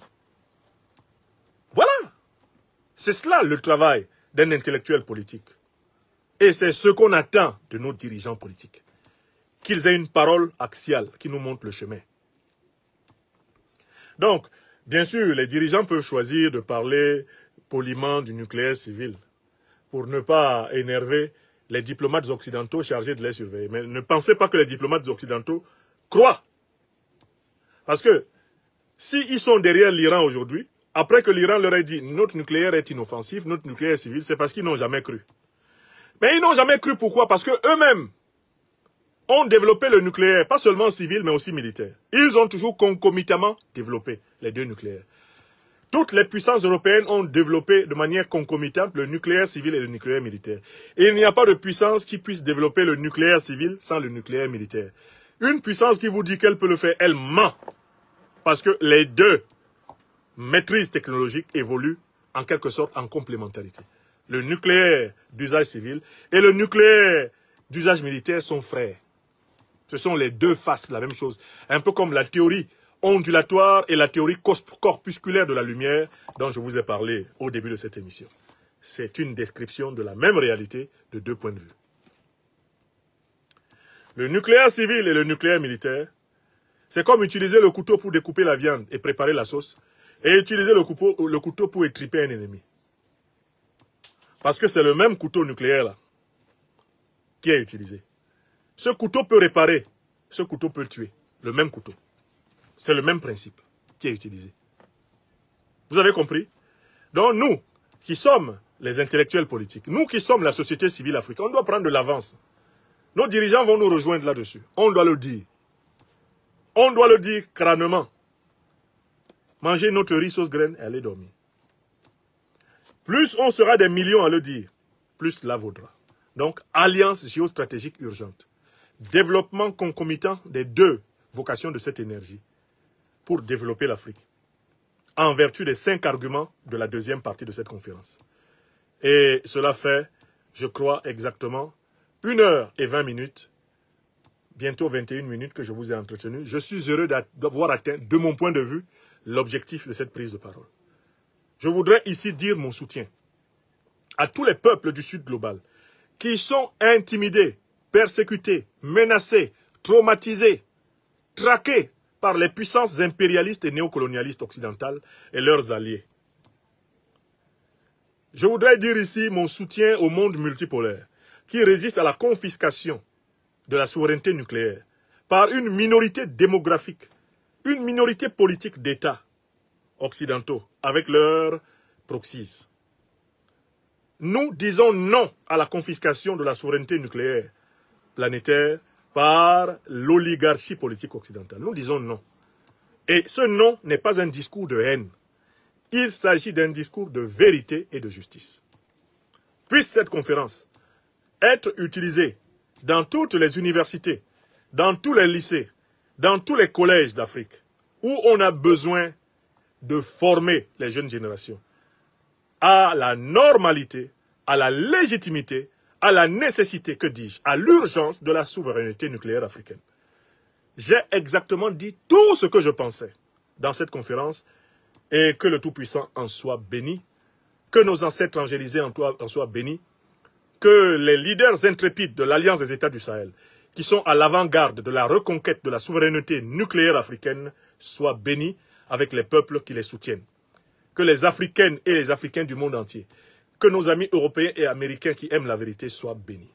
Voilà. C'est cela le travail d'un intellectuel politique. Et c'est ce qu'on attend de nos dirigeants politiques. Qu'ils aient une parole axiale qui nous montre le chemin. Donc, bien sûr, les dirigeants peuvent choisir de parler poliment du nucléaire civil pour ne pas énerver les diplomates occidentaux chargés de les surveiller. Mais ne pensez pas que les diplomates occidentaux croient. Parce que s'ils sont derrière l'Iran aujourd'hui, après que l'Iran leur ait dit notre nucléaire est inoffensif, notre nucléaire civil, c'est parce qu'ils n'ont jamais cru. Mais ils n'ont jamais cru pourquoi? Parce qu'eux-mêmes ont développé le nucléaire, pas seulement civil, mais aussi militaire. Ils ont toujours concomitamment développé les deux nucléaires. Toutes les puissances européennes ont développé de manière concomitante le nucléaire civil et le nucléaire militaire. Et il n'y a pas de puissance qui puisse développer le nucléaire civil sans le nucléaire militaire. Une puissance qui vous dit qu'elle peut le faire, elle ment. Parce que les deux maîtrises technologiques évoluent en quelque sorte en complémentarité. Le nucléaire d'usage civil et le nucléaire d'usage militaire sont frères. Ce sont les deux faces de la même chose. Un peu comme la théorie ondulatoire et la théorie corpusculaire de la lumière dont je vous ai parlé au début de cette émission. C'est une description de la même réalité de deux points de vue. Le nucléaire civil et le nucléaire militaire, c'est comme utiliser le couteau pour découper la viande et préparer la sauce et utiliser le couteau pour étriper un ennemi. Parce que c'est le même couteau nucléaire là qui est utilisé. Ce couteau peut réparer, ce couteau peut tuer. Le même couteau. C'est le même principe qui est utilisé. Vous avez compris? Donc nous, qui sommes les intellectuels politiques, nous qui sommes la société civile africaine, on doit prendre de l'avance. Nos dirigeants vont nous rejoindre là-dessus. On doit le dire. On doit le dire crânement. Manger notre riz sauce graine et aller dormir. Plus on sera des millions à le dire, plus cela vaudra. Donc, alliance géostratégique urgente. Développement concomitant des deux vocations de cette énergie pour développer l'Afrique. En vertu des 5 arguments de la deuxième partie de cette conférence. Et cela fait, je crois, exactement 1 heure et 20 minutes, bientôt 21 minutes que je vous ai entretenu. Je suis heureux d'avoir atteint, de mon point de vue, l'objectif de cette prise de parole. Je voudrais ici dire mon soutien à tous les peuples du Sud global qui sont intimidés, persécutés, menacés, traumatisés, traqués par les puissances impérialistes et néocolonialistes occidentales et leurs alliés. Je voudrais dire ici mon soutien au monde multipolaire qui résiste à la confiscation de la souveraineté nucléaire par une minorité démographique, une minorité politique d'États occidentaux avec leurs proxies. Nous disons non à la confiscation de la souveraineté nucléaire planétaire par l'oligarchie politique occidentale. Nous disons non. Et ce non n'est pas un discours de haine. Il s'agit d'un discours de vérité et de justice. Puisse cette conférence être utilisée dans toutes les universités, dans tous les lycées, dans tous les collèges d'Afrique, où on a besoin de former les jeunes générations à la normalité, à la légitimité, à la nécessité, que dis-je, à l'urgence de la souveraineté nucléaire africaine. J'ai exactement dit tout ce que je pensais dans cette conférence et que le Tout-Puissant en soit béni, que nos ancêtres angélisés en soient bénis, que les leaders intrépides de l'Alliance des États du Sahel, qui sont à l'avant-garde de la reconquête de la souveraineté nucléaire africaine, soient bénis avec les peuples qui les soutiennent. Que les Africaines et les Africains du monde entier, que nos amis européens et américains qui aiment la vérité soient bénis.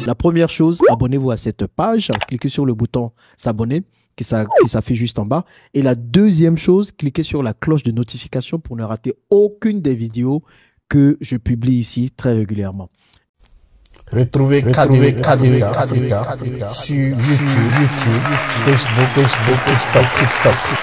La première chose, abonnez-vous à cette page, cliquez sur le bouton s'abonner qui s'affiche juste en bas. Et la deuxième chose, cliquez sur la cloche de notification pour ne rater aucune des vidéos que je publie ici très régulièrement. Retrouvez KDV Africa sur YouTube, Facebook, TikTok.